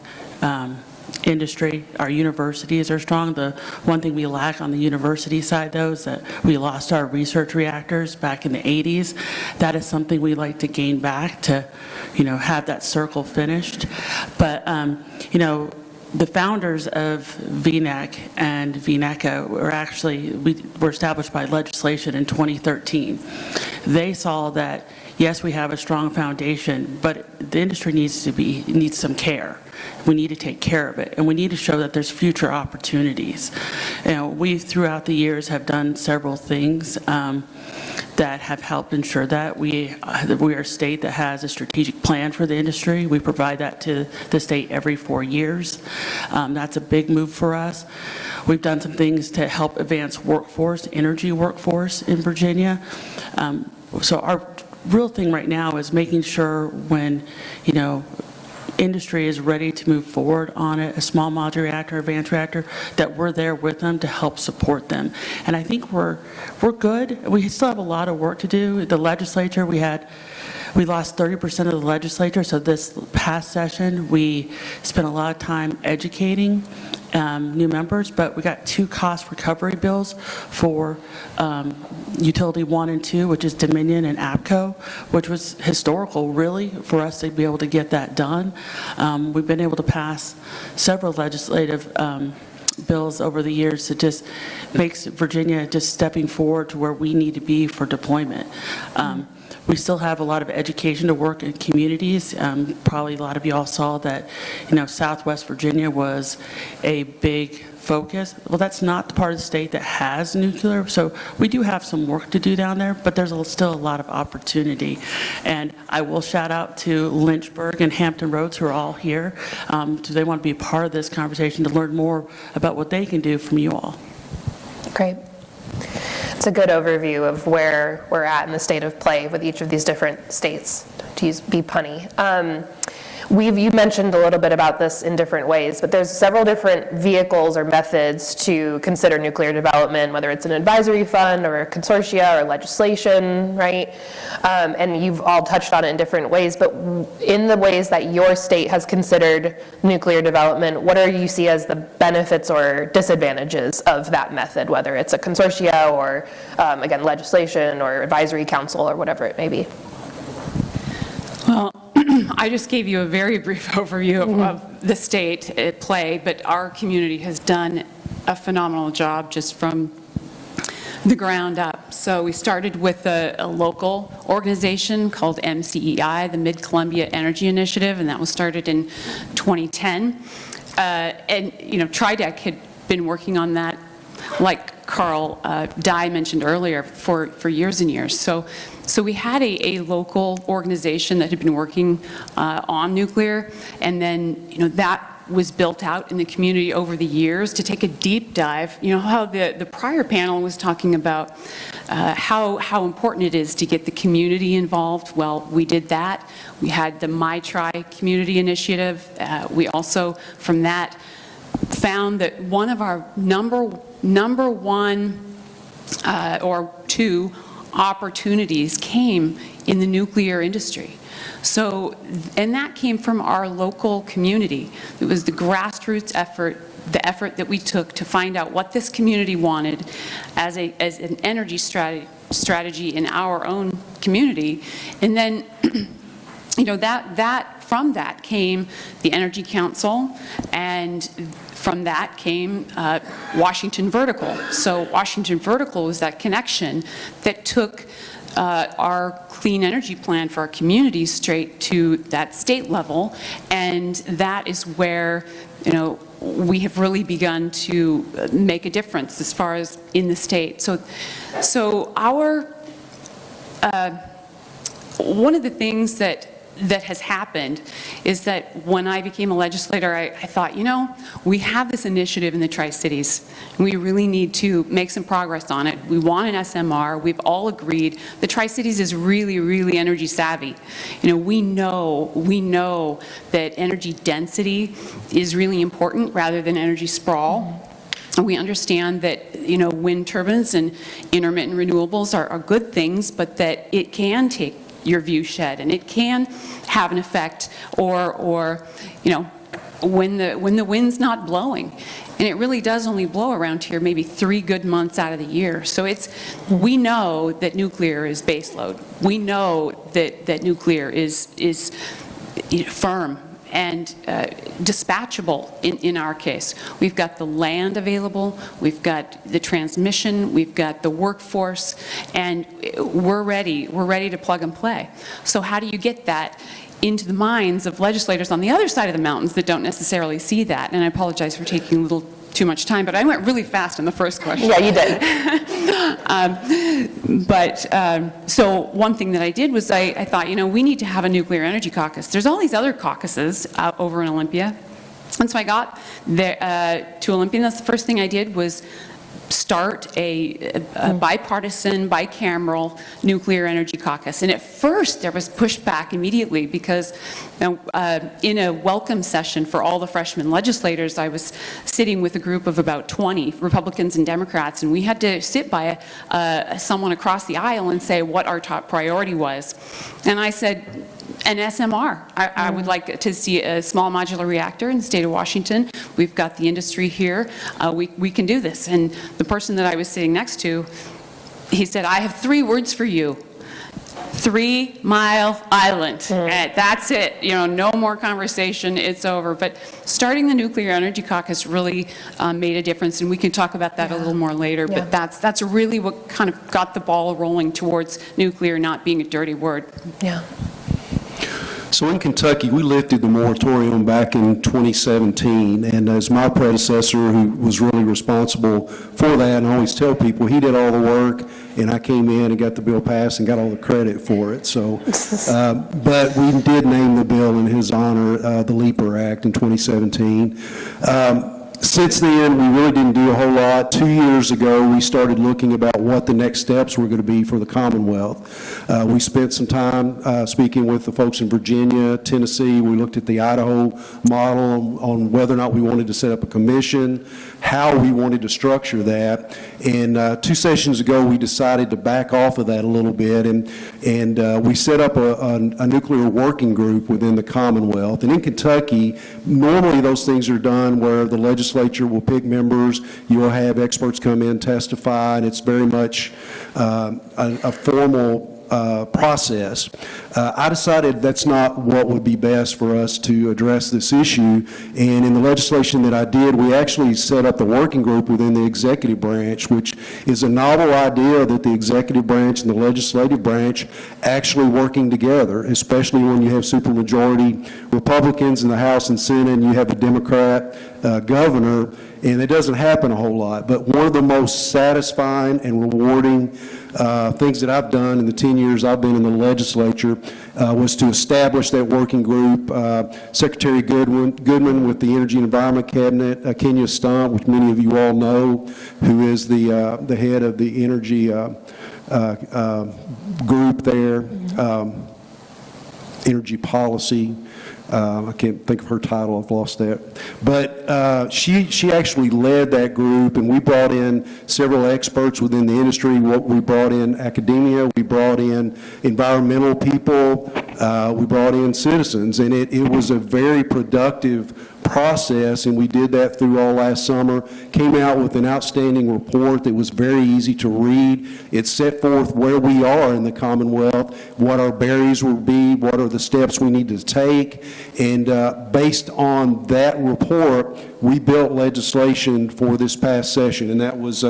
industry. Our universities are strong. The one thing we lack on the university side, though, is that we lost our research reactors back in the 80s. That is something we'd like to gain back to, have that circle finished. But, the founders of VNEC and VNECA were established by legislation in 2013. They saw that, yes, we have a strong foundation, but the industry needs some care. We need to take care of it, and we need to show that there's future opportunities. We, throughout the years, have done several things that have helped ensure that we are a state that has a strategic plan for the industry. We provide that to the state every 4 years. That's a big move for us. We've done some things to help advance workforce, energy workforce in Virginia. So our real thing right now is making sure when, industry is ready to move forward on a small modular reactor, advanced reactor, that we're there with them to help support them. And I think we're good. We still have a lot of work to do. The legislature, we lost 30% of the legislature, so this past session, we spent a lot of time educating new members, but we got 2 cost recovery bills for Utility 1 and 2, which is Dominion and APCO, which was historical, really, for us to be able to get that done. We've been able to pass several legislative bills over the years that just makes Virginia just stepping forward to where we need to be for deployment. We still have a lot of education to work in communities. Probably a lot of you all saw that, Southwest Virginia was a big focus. Well, that's not the part of the state that has nuclear, so we do have some work to do down there, but there's still a lot of opportunity. And I will shout out to Lynchburg and Hampton Roads, who are all here. So they want to be a part of this conversation to learn more about what they can do from you all. Great. It's a good overview of where we're at in the state of play with each of these different states, to be punny. You mentioned a little bit about this in different ways, but there's several different vehicles or methods to consider nuclear development, whether it's an advisory fund or a consortia or legislation, right? And you've all touched on it in different ways, but in the ways that your state has considered nuclear development, what do you see as the benefits or disadvantages of that method, whether it's a consortia or, again, legislation or advisory council or whatever it may be? Well, I just gave you a very brief overview of the state at play, but our community has done a phenomenal job just from the ground up. So we started with a local organization called MCEI, the Mid-Columbia Energy Initiative, and that was started in 2010. And, you know, TRIDEC had been working on that, like Carl Dye mentioned earlier, for years and years. So we had a local organization that had been working on nuclear, and then, you know, that was built out in the community over the years to take a deep dive. You know how the prior panel was talking about how important it is to get the community involved. Well, we did that. We had the My Tri community initiative. We also, from that, found that one of our number one or two opportunities came in the nuclear industry. So, and that came from our local community. It was the grassroots effort, the effort that we took to find out what this community wanted as an energy strategy in our own community. And then, you know, from that came the Energy Council, and from that came Washington Vertical. So Washington Vertical was that connection that took our clean energy plan for our community straight to that state level, and that is where, you know, we have really begun to make a difference as far as in the state. So our one of the things that has happened is that when I became a legislator, I thought, you know, we have this initiative in the Tri-Cities, and we really need to make some progress on it. We want an SMR. We've all agreed. The Tri-Cities is really, really energy savvy. You know, we know that energy density is really important rather than energy sprawl. And we understand that, you know, wind turbines and intermittent renewables are good things, but that it can take your view shed, and it can have an effect, or you know, when the wind's not blowing, and it really does only blow around here maybe 3 good months out of the year. So we know that nuclear is baseload. We know that nuclear is you know, firm and dispatchable in our case. We've got the land available, we've got the transmission, we've got the workforce, and we're ready to plug and play. So how do you get that into the minds of legislators on the other side of the mountains that don't necessarily see that? And I apologize for taking a little too much time, but I went really fast on the first question. Yeah, you did. So one thing that I did was I thought, you know, we need to have a nuclear energy caucus. There's all these other caucuses over in Olympia. And so I got there, to Olympia, and that's the first thing I did was start a bipartisan, bicameral nuclear energy caucus. And at first there was pushback immediately because, you know, in a welcome session for all the freshman legislators, I was sitting with a group of about 20 Republicans and Democrats, and we had to sit by someone across the aisle and say what our top priority was. And I said, an SMR. I would like to see a small modular reactor in the state of Washington. We've got the industry here. We can do this. And the person that I was sitting next to, he said, I have 3 words for you. 3 Mile Island. That's it. You know, no more conversation. It's over. But starting the Nuclear Energy Caucus really made a difference, and we can talk about that a little more later. Yeah. But that's really what kind of got the ball rolling towards nuclear not being a dirty word. Yeah. So in Kentucky, we lifted the moratorium back in 2017, and as my predecessor, who was really responsible for that, and I always tell people, he did all the work, and I came in and got the bill passed and got all the credit for it. So, but we did name the bill in his honor, the LEAPR Act in 2017. Since then, we really didn't do a whole lot. 2 years ago, we started looking about what the next steps were going to be for the Commonwealth. We spent some time speaking with the folks in Virginia, Tennessee. We looked at the Idaho model on whether or not we wanted to set up a commission, how we wanted to structure that. And 2 sessions ago, we decided to back off of that a little bit, and we set up a nuclear working group within the Commonwealth. And in Kentucky, normally those things are done where the legislature will pick members, you will have experts come in, testify, and it's very much a formal process. I decided that's not what would be best for us to address this issue, and in the legislation that I did, we actually set up the working group within the executive branch, which is a novel idea that the executive branch and the legislative branch actually working together, especially when you have supermajority Republicans in the House and Senate, and you have a Democrat governor, and it doesn't happen a whole lot. But one of the most satisfying and rewarding things that I've done in the 10 years I've been in the legislature was to establish that working group. Secretary Goodman with the Energy and Environment Cabinet, Kenya Stunt, which many of you all know, who is the head of the energy group there, energy policy. I can't think of her title, I've lost that. But she actually led that group, and we brought in several experts within the industry. We brought in academia, we brought in environmental people, we brought in citizens, and it was a very productive process, and we did that through all last summer. Came out with an outstanding report that was very easy to read. It set forth where we are in the Commonwealth, what our barriers will be, what are the steps we need to take, and based on that report, we built legislation for this past session, and that was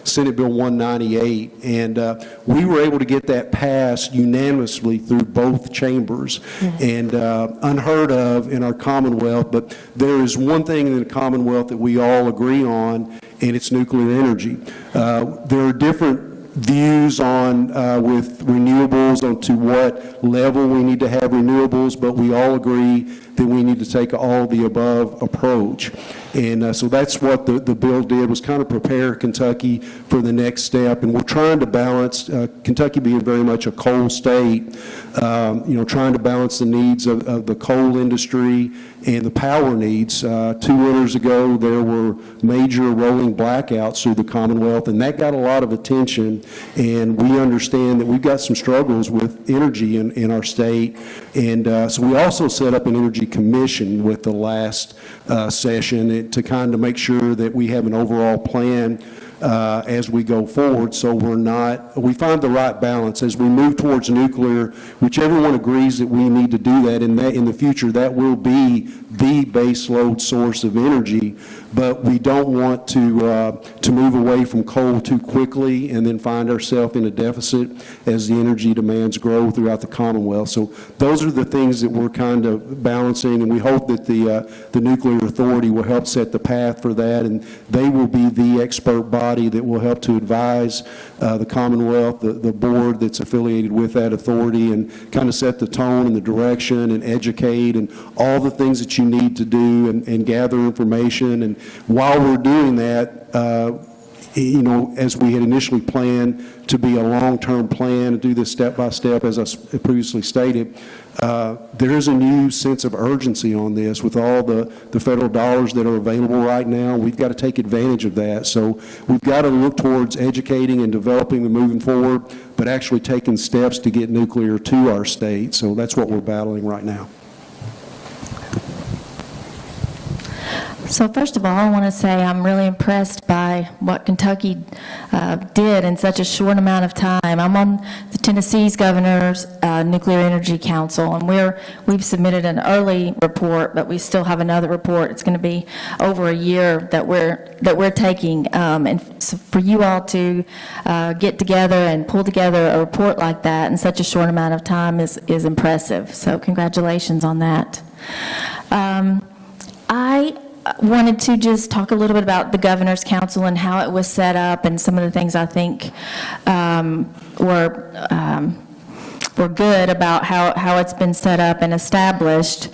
Senate Bill 198, and we were able to get that passed unanimously through both chambers, and unheard of in our Commonwealth. But there is one thing in the Commonwealth that we all agree on, and it's nuclear energy. There are different views on with renewables on to what level we need to have renewables, but we all agree that we need to take all the above approach. And so that's what the bill did, was kind of prepare Kentucky for the next step. And we're trying to balance, Kentucky being very much a coal state, trying to balance the needs of the coal industry and the power needs. 2 winters ago, there were major rolling blackouts through the Commonwealth, and that got a lot of attention. And we understand that we've got some struggles with energy in our state. And so we also set up an energy commission with the last session to kind of make sure that we have an overall plan as we go forward, so we find the right balance as we move towards nuclear, which everyone agrees that we need to do that, and that in the future that will be the base load source of energy. But we don't want to move away from coal too quickly and then find ourselves in a deficit as the energy demands grow throughout the Commonwealth. So those are the things that we're kind of balancing, and we hope that the Nuclear Authority will help set the path for that, and they will be the expert body that will help to advise the Commonwealth, the board that's affiliated with that authority, and kind of set the tone and the direction and educate and all the things that you need to do and gather information. And while we're doing that, as we had initially planned to be a long-term plan, to do this step by step, as I previously stated, there is a new sense of urgency on this with all the federal dollars that are available right now. We've got to take advantage of that. So we've got to look towards educating and developing and moving forward, but actually taking steps to get nuclear to our state. So that's what we're battling right now. So first of all, I want to say I'm really impressed by what Kentucky did in such a short amount of time. I'm on the Tennessee's Governor's Nuclear Energy Council, and we've submitted an early report, but we still have another report. It's going to be over a year that we're taking, and so for you all to get together and pull together a report like that in such a short amount of time is impressive. So congratulations on that. I wanted to just talk a little bit about the Governor's Council and how it was set up, and some of the things I think were good about how it's been set up and established.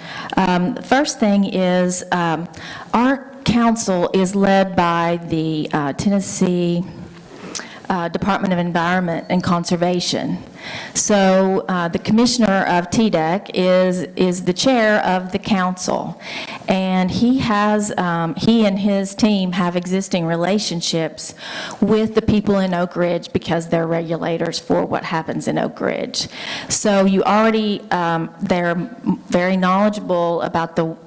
First thing is our council is led by the Tennessee Department of Environment and Conservation. So the commissioner of TDEC is the chair of the council. And he and his team have existing relationships with the people in Oak Ridge because they're regulators for what happens in Oak Ridge. So you already, they're very knowledgeable about the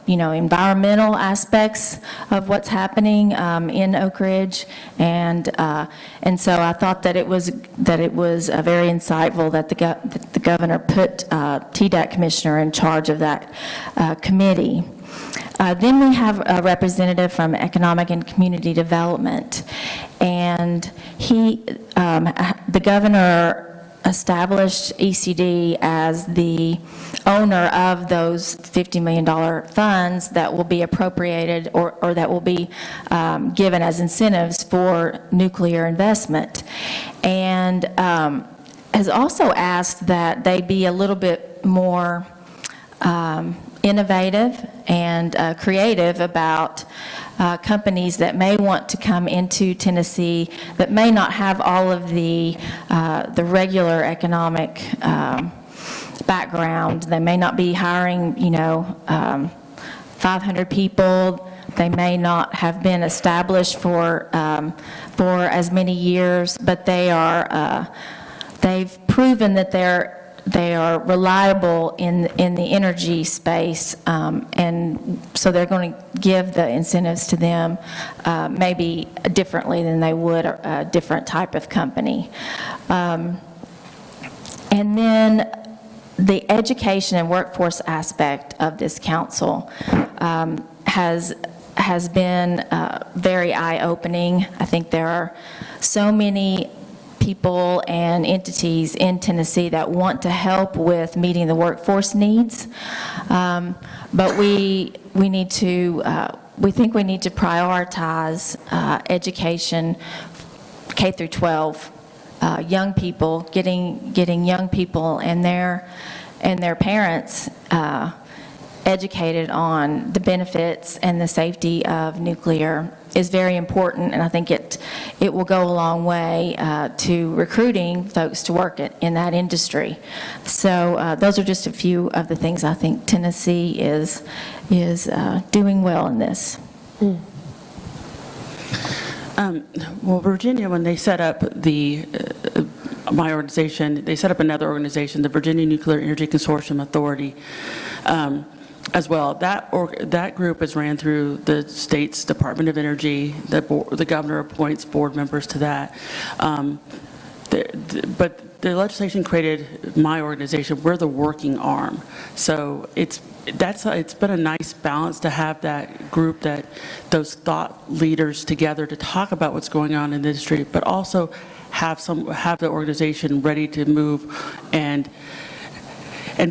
environmental aspects of what's happening in Oak Ridge, and so I thought that it was very insightful that the governor put TDAC commissioner in charge of that committee. Then we have a representative from Economic and Community Development, and the governor established ECD as the owner of those $50 million funds that will be appropriated or that will be given as incentives for nuclear investment, and has also asked that they be a little bit more innovative and creative about companies that may want to come into Tennessee that may not have all of the regular economic background. They may not be hiring, 500 people. They may not have been established for as many years, but they've proven that they are reliable in the energy space, and so they're going to give the incentives to them maybe differently than they would a different type of company. And then the education and workforce aspect of this council has been very eye-opening. I think there are so many people and entities in Tennessee that want to help with meeting the workforce needs, but we think we need to prioritize education, K through 12, young people, getting young people and their parents educated on the benefits and the safety of nuclear is very important, and I think it will go a long way to recruiting folks to work in that industry. So those are just a few of the things I think Tennessee is doing well in this. Well, Virginia, when they set up my organization, they set up another organization, the Virginia Nuclear Energy Consortium Authority, as well. That group is ran through the state's Department of Energy. The governor appoints board members to that. But the legislation created my organization. We're the working arm. So it's been a nice balance to have that group, those thought leaders together to talk about what's going on in the industry, but also have the organization ready to move and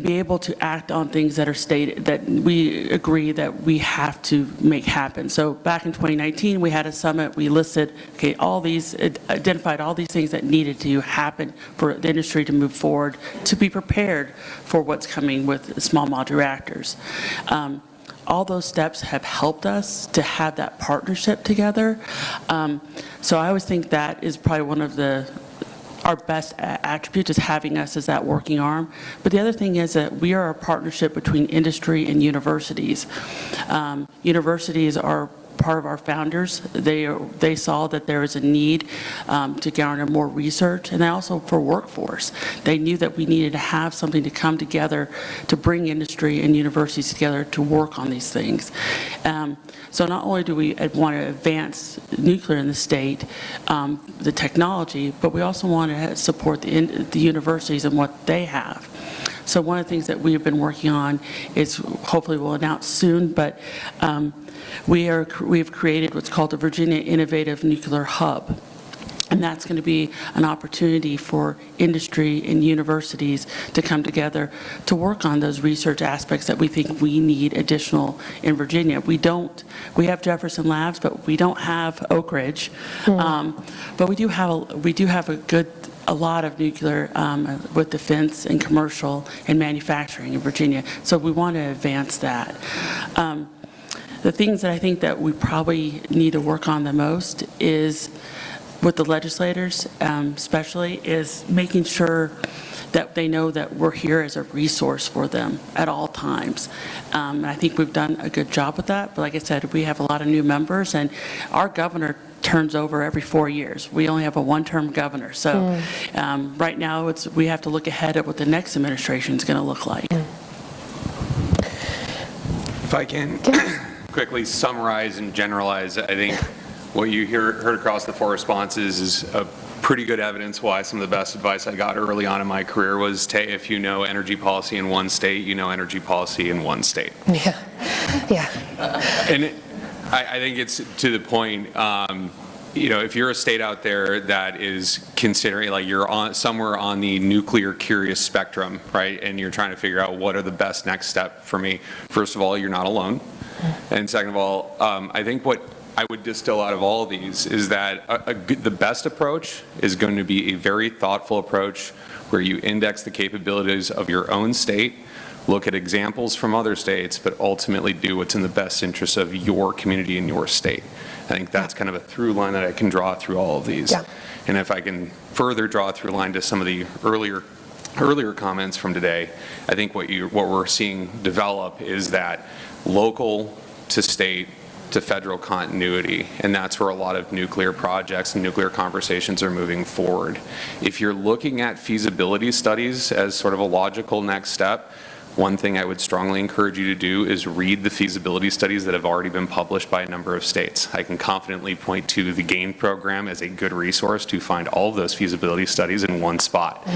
be able to act on things that are stated, that we agree that we have to make happen. So back in 2019, we had a summit. We listed, identified all these things that needed to happen for the industry to move forward, to be prepared for what's coming with small modular reactors. All those steps have helped us to have that partnership together. So I always think that is probably one of our best attributes, is having us as that working arm. But the other thing is that we are a partnership between industry and universities. Universities are part of our founders. They saw that there was a need to garner more research, and also for workforce. They knew that we needed to have something to come together to bring industry and universities together to work on these things. So not only do we want to advance nuclear in the state, the technology, but we also want to support the universities and what they have. So one of the things that we've been working on is, hopefully we'll announce soon, but we've created what's called the Virginia Innovative Nuclear Hub. And that's going to be an opportunity for industry and universities to come together to work on those research aspects that we think we need additional in Virginia. We have Jefferson Labs, but we don't have Oak Ridge. But we do have a lot of nuclear with defense and commercial and manufacturing in Virginia. So we want to advance that. The things that I think that we probably need to work on the most is with the legislators, especially, is making sure that they know that we're here as a resource for them at all times. And I think we've done a good job with that. But like I said, we have a lot of new members, and our governor turns over every 4 years. We only have a one-term governor. So right now, we have to look ahead at what the next administration is going to look like. If I can quickly summarize and generalize, I think what you heard across the 4 responses is a pretty good evidence why some of the best advice I got early on in my career was, if you know energy policy in one state, you know energy policy in one state. Yeah. And I think it's to the point, if you're a state out there that is considering, like you're somewhere on the nuclear curious spectrum, right, and you're trying to figure out what are the best next step for me, first of all, you're not alone. And second of all, I think what I would distill out of all of these is that the best approach is going to be a very thoughtful approach where you index the capabilities of your own state, look at examples from other states, but ultimately do what's in the best interest of your community and your state. I think that's kind of a through line that I can draw through all of these. Yeah. And if I can further draw a through line to some of the earlier comments from today, I think what we're seeing develop is that local to state to federal continuity, and that's where a lot of nuclear projects and nuclear conversations are moving forward. If you're looking at feasibility studies as sort of a logical next step, one thing I would strongly encourage you to do is read the feasibility studies that have already been published by a number of states. I can confidently point to the GAIN program as a good resource to find all of those feasibility studies in one spot.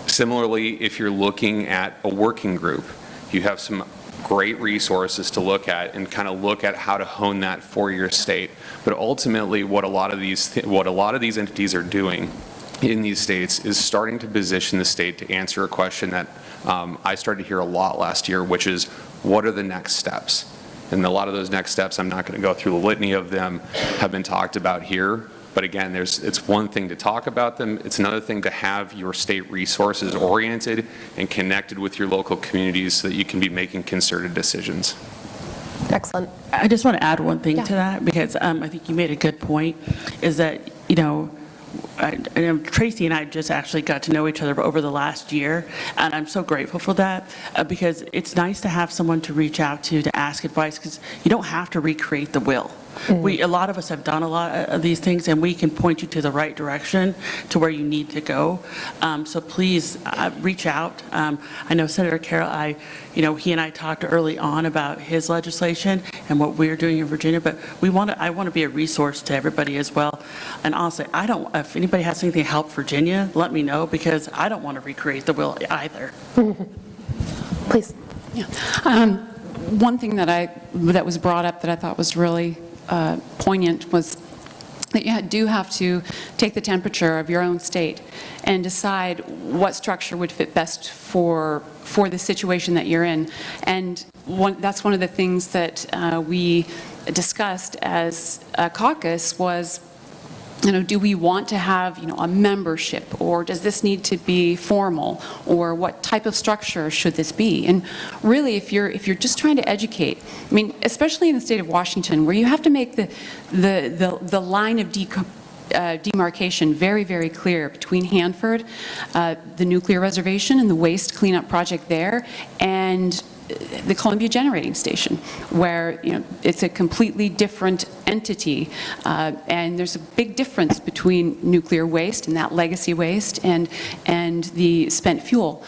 Similarly, if you're looking at a working group, you have some great resources to look at and kind of look at how to hone that for your state. But ultimately, what a lot of these entities are doing in these states is starting to position the state to answer a question that I started to hear a lot last year, which is, what are the next steps? And a lot of those next steps, I'm not going to go through the litany of them, have been talked about here. But again, it's one thing to talk about them. It's another thing to have your state resources oriented and connected with your local communities so that you can be making concerted decisions. Excellent. I just want to add one thing to that, because I think you made a good point, is that, Tracy and I just actually got to know each other over the last year, and I'm so grateful for that, because it's nice to have someone to reach out to ask advice, because you don't have to recreate the wheel. A lot of us have done a lot of these things, and we can point you to the right direction to where you need to go. So please reach out. I know Senator Carroll, he and I talked early on about his legislation and what we're doing in Virginia, but I want to be a resource to everybody as well. And honestly, if anybody has anything to help Virginia, let me know, because I don't want to recreate the wheel either. Please. Yeah. One thing that was brought up that I thought was really poignant was that you do have to take the temperature of your own state and decide what structure would fit best for the situation that you're in. And that's one of the things that we discussed as a caucus was, do we want to have, a membership, or does this need to be formal, or what type of structure should this be? And really, if you're just trying to educate, especially in the state of Washington, where you have to make the line of demarcation very, very clear between Hanford, the nuclear reservation and the waste cleanup project there, and the Columbia Generating Station, where it's a completely different entity, and there's a big difference between nuclear waste and that legacy waste and the spent fuel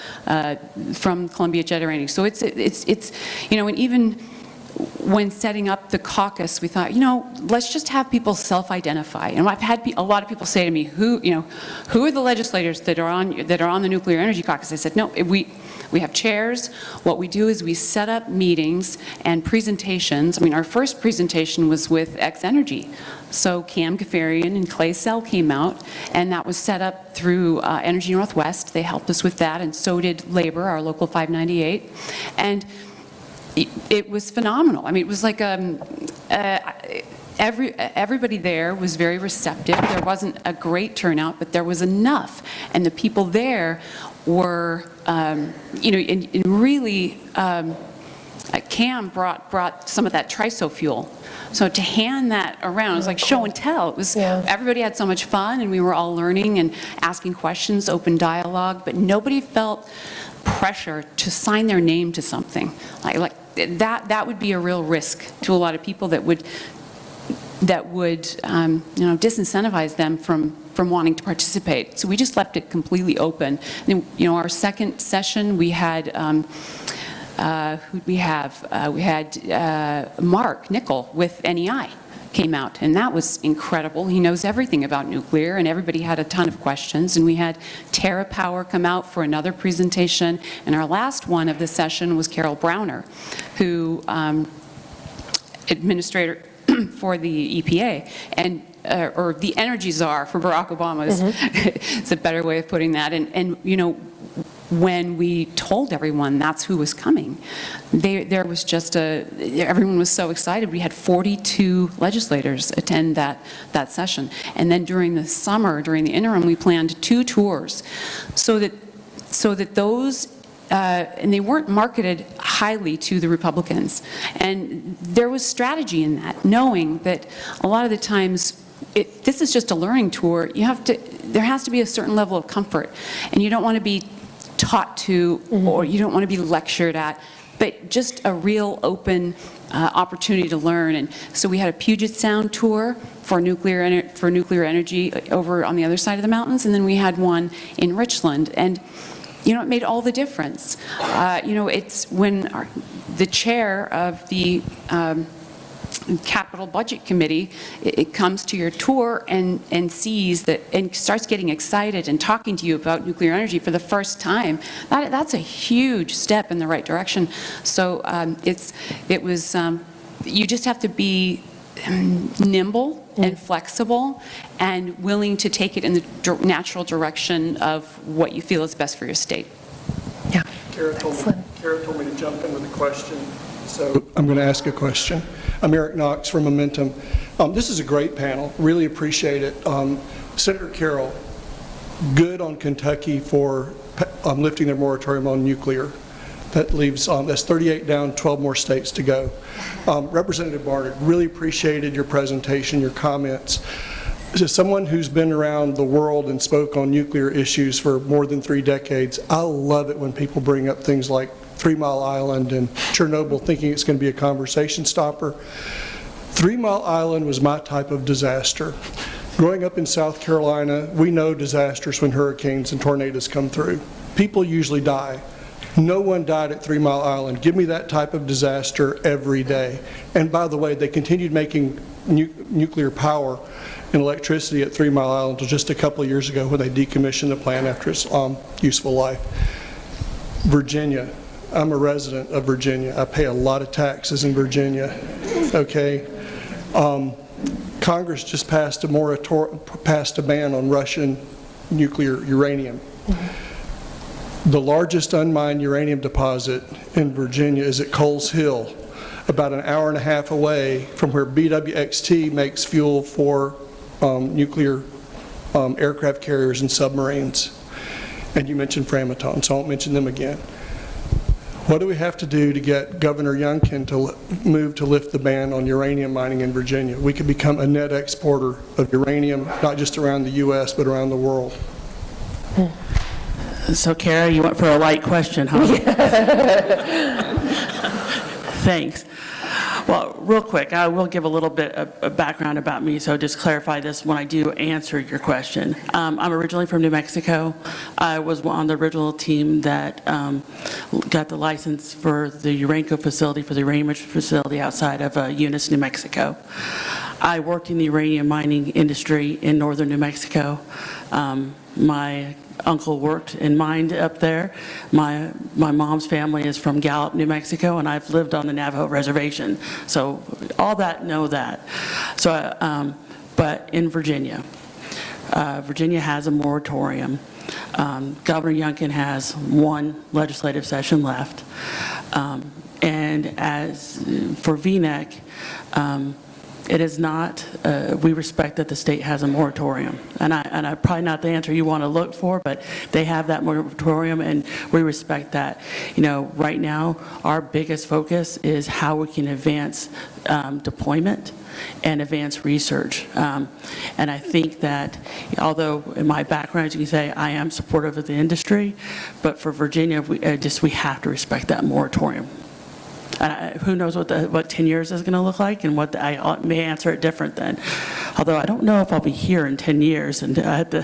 from Columbia Generating. So it's and even when setting up the caucus, we thought, let's just have people self-identify. And I've had a lot of people say to me, who are the legislators that are on the Nuclear Energy Caucus? I said, no, we have chairs. What we do is we set up meetings and presentations. Our first presentation was with X-Energy. So Cam Gafarian and Clay Sell came out, and that was set up through Energy Northwest. They helped us with that, and so did Labor, our local 598. And it was phenomenal. It was like everybody there was very receptive. There wasn't a great turnout, but there was enough. And the people there were, really Cam brought some of that triso fuel. So to hand that around, it was like show and tell. It was, everybody had so much fun, and we were all learning and asking questions, open dialogue, but nobody felt pressure to sign their name to something. Like that would be a real risk to a lot of people that would disincentivize them from wanting to participate. So we just left it completely open. And, our second session, we had who'd we have? We had Mark Nickel with NEI came out, and that was incredible. He knows everything about nuclear, and everybody had a ton of questions. And we had TerraPower come out for another presentation. And our last one of the session was Carol Browner, who administrator for the EPA, and or the energy czar for Barack Obama is it's a better way of putting that. And when we told everyone that's who was coming, there was just everyone was so excited. We had 42 legislators attend that session. And then during the summer, during the interim, we planned 2 tours so that those and they weren't marketed highly to the Republicans. And there was strategy in that, knowing that a lot of the times, this is just a learning tour. There has to be a certain level of comfort, and you don't want to be taught to, or you don't want to be lectured at, but just a real open opportunity to learn. And so we had a Puget Sound tour for nuclear energy over on the other side of the mountains, and then we had one in Richland. And it made all the difference. It's when the chair of the Capital Budget Committee, it comes to your tour and sees that and starts getting excited and talking to you about nuclear energy for the first time. That's a huge step in the right direction. So you just have to be nimble and flexible and willing to take it in the natural direction of what you feel is best for your state. Yeah. Kara told me to jump in with a question, so I'm going to ask a question. I'm Eric Knox from Momentum. This is a great panel. Really appreciate it. Senator Carroll, good on Kentucky for lifting their moratorium on nuclear. That leaves, that's 38 down, 12 more states to go. Representative Barnard, really appreciated your presentation, your comments. As someone who's been around the world and spoke on nuclear issues for more than 3 decades, I love it when people bring up things like 3 Mile Island and Chernobyl thinking it's going to be a conversation stopper. 3 Mile Island was my type of disaster. Growing up in South Carolina, we know disasters when hurricanes and tornadoes come through. People usually die. No one died at 3 Mile Island. Give me that type of disaster every day. And by the way, they continued making nuclear power and electricity at 3 Mile Island until just a couple of years ago when they decommissioned the plant after its useful life. Virginia. I'm a resident of Virginia. I pay a lot of taxes in Virginia. Okay. Congress just passed a ban on Russian nuclear uranium. The largest unmined uranium deposit in Virginia is at Coles Hill, about an hour and a half away from where BWXT makes fuel for nuclear aircraft carriers and submarines. And you mentioned Framatome, so I won't mention them again. What do we have to do to get Governor Youngkin to move to lift the ban on uranium mining in Virginia? We could become a net exporter of uranium, not just around the U.S., but around the world. So, Kara, you went for a light question, huh? Thanks. Well, real quick, I will give a little bit of background about me, so just clarify this when I do answer your question. I'm originally from New Mexico. I was on the original team that got the license for the Urenco facility, for the uranium facility outside of Eunice, New Mexico. I worked in the uranium mining industry in northern New Mexico. My uncle worked and mined up there. My mom's family is from Gallup, New Mexico, and I've lived on the Navajo reservation. So all that, know that. So, but in Virginia, Virginia has a moratorium. Governor Youngkin has 1 legislative session left. And as for VNEC, It is not. We respect that the state has a moratorium. And I probably not the answer you want to look for, but they have that moratorium, and we respect that. You know, right now, our biggest focus is how we can advance deployment and advance research. And I think that, although in my background, as you can say, I am supportive of the industry, but for Virginia, we have to respect that moratorium. Who knows what 10 years is going to look like, and what I may answer it different then. Although I don't know if I'll be here in 10 years, and but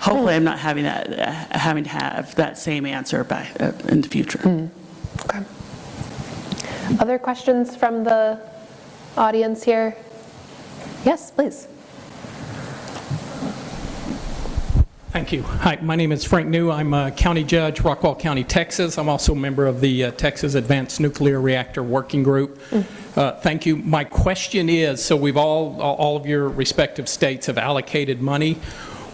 hopefully I'm not having to have that same answer back in the future. Okay. Other questions from the audience here? Yes, please. Thank you. Hi, my name is Frank New. I'm a county judge, Rockwall County, Texas. I'm also a member of the Texas Advanced Nuclear Reactor Working Group. Thank you. My question is, so we've all of your respective states have allocated money.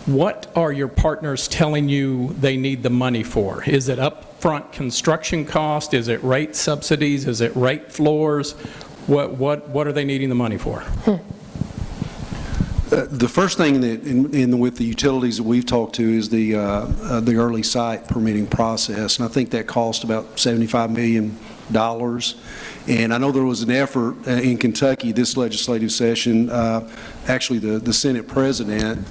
What are your partners telling you they need the money for? Is it upfront construction cost? Is it rate subsidies? Is it rate floors? What are they needing the money for? The first thing that, with the utilities that we've talked to, is the early site permitting process, and I think that cost about $75 million. And I know there was an effort in Kentucky this legislative session. Actually, the Senate president,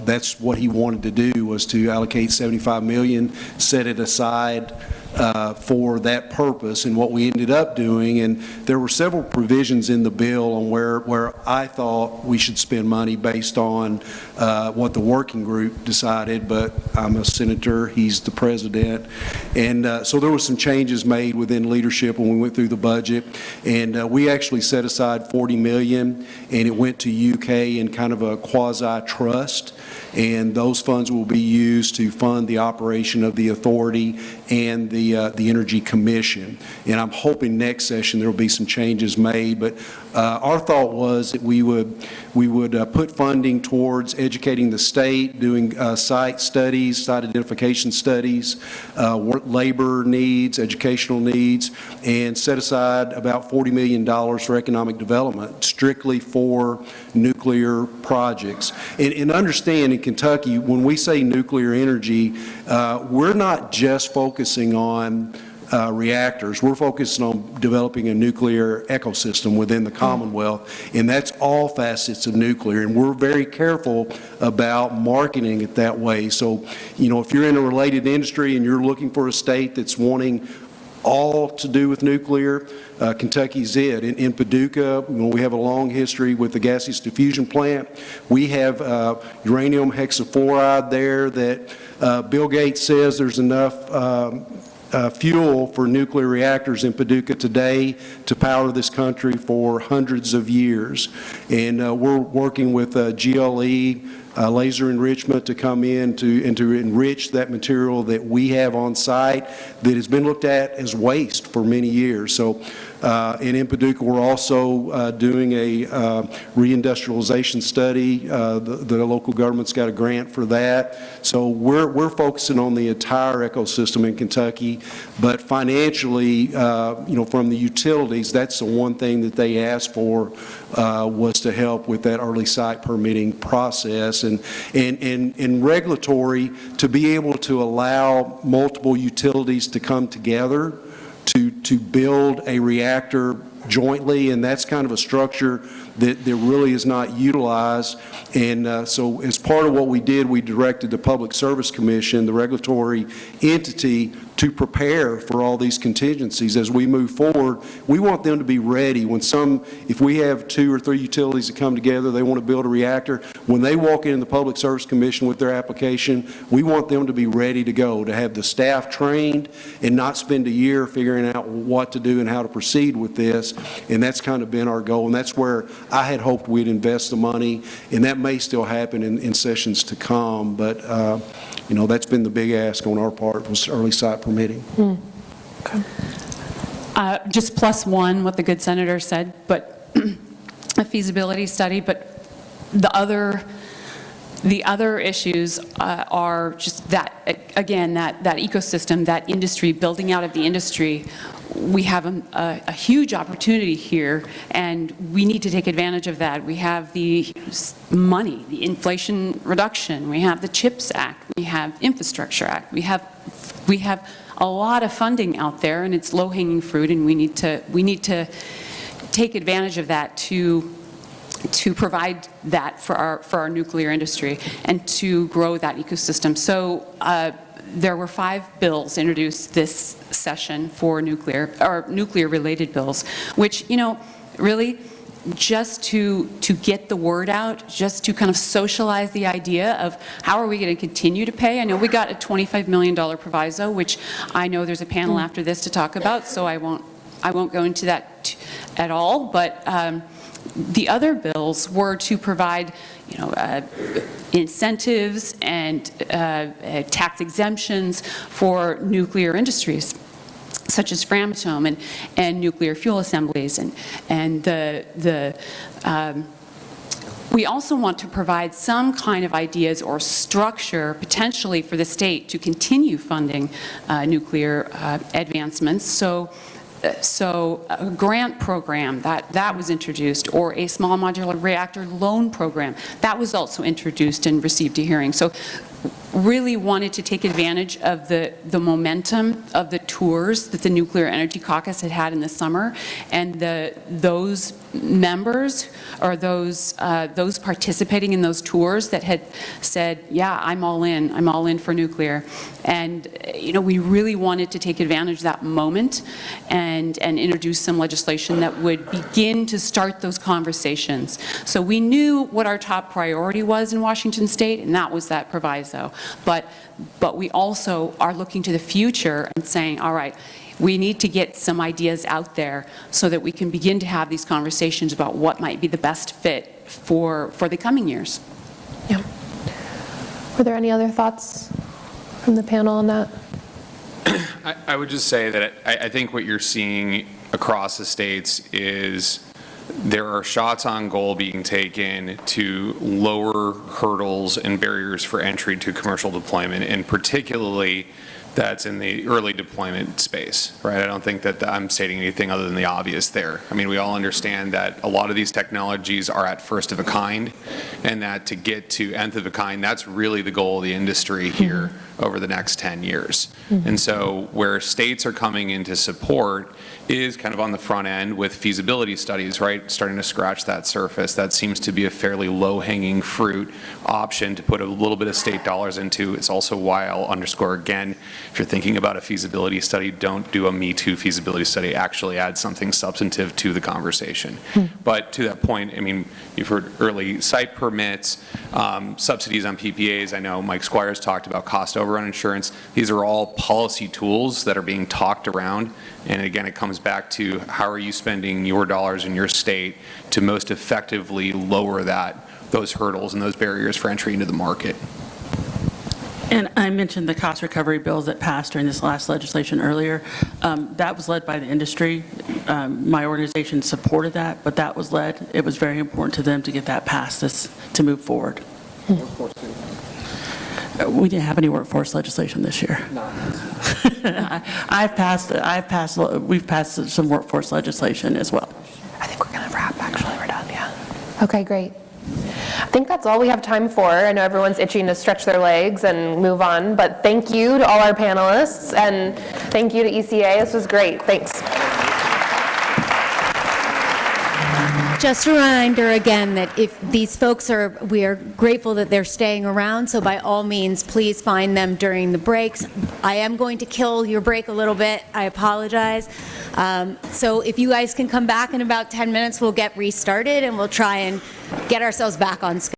that's what he wanted to do, was to allocate $75 million, set it aside for that purpose. And what we ended up doing, and there were several provisions in the bill on where I thought we should spend money based on what the working group decided, but I'm a senator, he's the president, and so there were some changes made within leadership when we went through the budget, and we actually set aside $40 million, and it went to UK in kind of a quasi-trust, and those funds will be used to fund the operation of the authority and the Energy Commission. And I'm hoping next session there will be some changes made, but our thought was that we would put funding towards educating the state, doing site studies, site identification studies, labor needs, educational needs, and set aside about $40 million for economic development, strictly for nuclear projects. And understand, in Kentucky, when we say nuclear energy, we're not just focusing on reactors. We're focusing on developing a nuclear ecosystem within the Commonwealth, and that's all facets of nuclear, and we're very careful about marketing it that way. So, you know, if you're in a related industry and you're looking for a state that's wanting all to do with nuclear, Kentucky's it. In Paducah, we have a long history with the gaseous diffusion plant. We have uranium hexafluoride there that Bill Gates says there's enough fuel for nuclear reactors in Paducah today to power this country for hundreds of years. And we're working with GLE, laser enrichment, to come in to enrich that material that we have on site that has been looked at as waste for many years. So, and in Paducah, we're also doing a reindustrialization study. The local government's got a grant for that. So we're focusing on the entire ecosystem in Kentucky, but financially, you know, from the utilities, that's the one thing that they asked for, was to help with that early site permitting process, and regulatory, to be able to allow multiple utilities to come together to build a reactor jointly, and that's kind of a structure that really is not utilized. And so as part of what we did, we directed the Public Service Commission, the regulatory entity, to prepare for all these contingencies as we move forward. We want them to be ready when if we have 2 or 3 utilities that come together, they want to build a reactor, when they walk in the Public Service Commission with their application, we want them to be ready to go, to have the staff trained and not spend a year figuring out what to do and how to proceed with this. And that's kind of been our goal, and that's where I had hoped we'd invest the money, and that may still happen in sessions to come, but you know, that's been the big ask on our part, was early site permitting. Okay. Just plus one, what the good senator said, but a feasibility study, but the other issues are just that, again, that ecosystem, that industry, building out of the industry. we have a huge opportunity here, and we need to take advantage of that. We have the money, the Inflation Reduction, we have the CHIPS Act, we have Infrastructure Act, we have a lot of funding out there, and it's low-hanging fruit, and we need to take advantage of that to provide that for our nuclear industry and to grow that ecosystem. So there were 5 bills introduced this session for nuclear-related bills, which, you know, really just to get the word out, just to kind of socialize the idea of how are we going to continue to pay. I know we got a $25 million proviso, which I know there's a panel after this to talk about, so I won't go into that at all, but the other bills were to provide, you know, incentives and tax exemptions for nuclear industries, such as Framatome and nuclear fuel assemblies, and we also want to provide some kind of ideas or structure potentially for the state to continue funding nuclear advancements. So a grant program that was introduced, or a small modular reactor loan program that was also introduced and received a hearing. So really wanted to take advantage of the momentum of the tours that the Nuclear Energy Caucus had in the summer, and those members or those participating in those tours that had said, yeah, I'm all in for nuclear. And you know, we really wanted to take advantage of that moment and introduce some legislation that would begin to start those conversations. So we knew what our top priority was in Washington State, and that was that proviso. But we also are looking to the future and saying, all right, we need to get some ideas out there so that we can begin to have these conversations about what might be the best fit for the coming years. Yeah. Were there any other thoughts from the panel on that? I would just say that I think what you're seeing across the states is there are shots on goal being taken to lower hurdles and barriers for entry to commercial deployment, and particularly that's in the early deployment space, right? I don't think that I'm stating anything other than the obvious there. I mean, we all understand that a lot of these technologies are at first of a kind, and that to get to nth of a kind, that's really the goal of the industry here over the next 10 years. And so where states are coming into support is kind of on the front end with feasibility studies, right? Starting to scratch that surface. That seems to be a fairly low-hanging fruit option to put a little bit of state dollars into. It's also why I'll underscore again, if you're thinking about a feasibility study, don't do a Me Too feasibility study. Actually add something substantive to the conversation. But to that point, I mean, you've heard early site permits, subsidies on PPAs. I know Mike Squires talked about cost overrun insurance. These are all policy tools that are being talked around. And again, it comes back to how are you spending your dollars in your state to most effectively lower those hurdles and those barriers for entry into the market. And I mentioned the cost recovery bills that passed during this last legislation earlier. That was led by the industry. My organization supported that, but that was led. It was very important to them to get that passed to move forward. We didn't have any workforce legislation this year. We've passed some workforce legislation as well. I think we're going to wrap, actually. We're done, yeah. Okay, great. I think that's all we have time for. I know everyone's itching to stretch their legs and move on, but thank you to all our panelists, and thank you to ECA. This was great. Thanks. Just a reminder again that if these folks we are grateful that they're staying around, so by all means, please find them during the breaks. I am going to kill your break a little bit. I apologize. So if you guys can come back in about 10 minutes, we'll get restarted and we'll try and get ourselves back on schedule.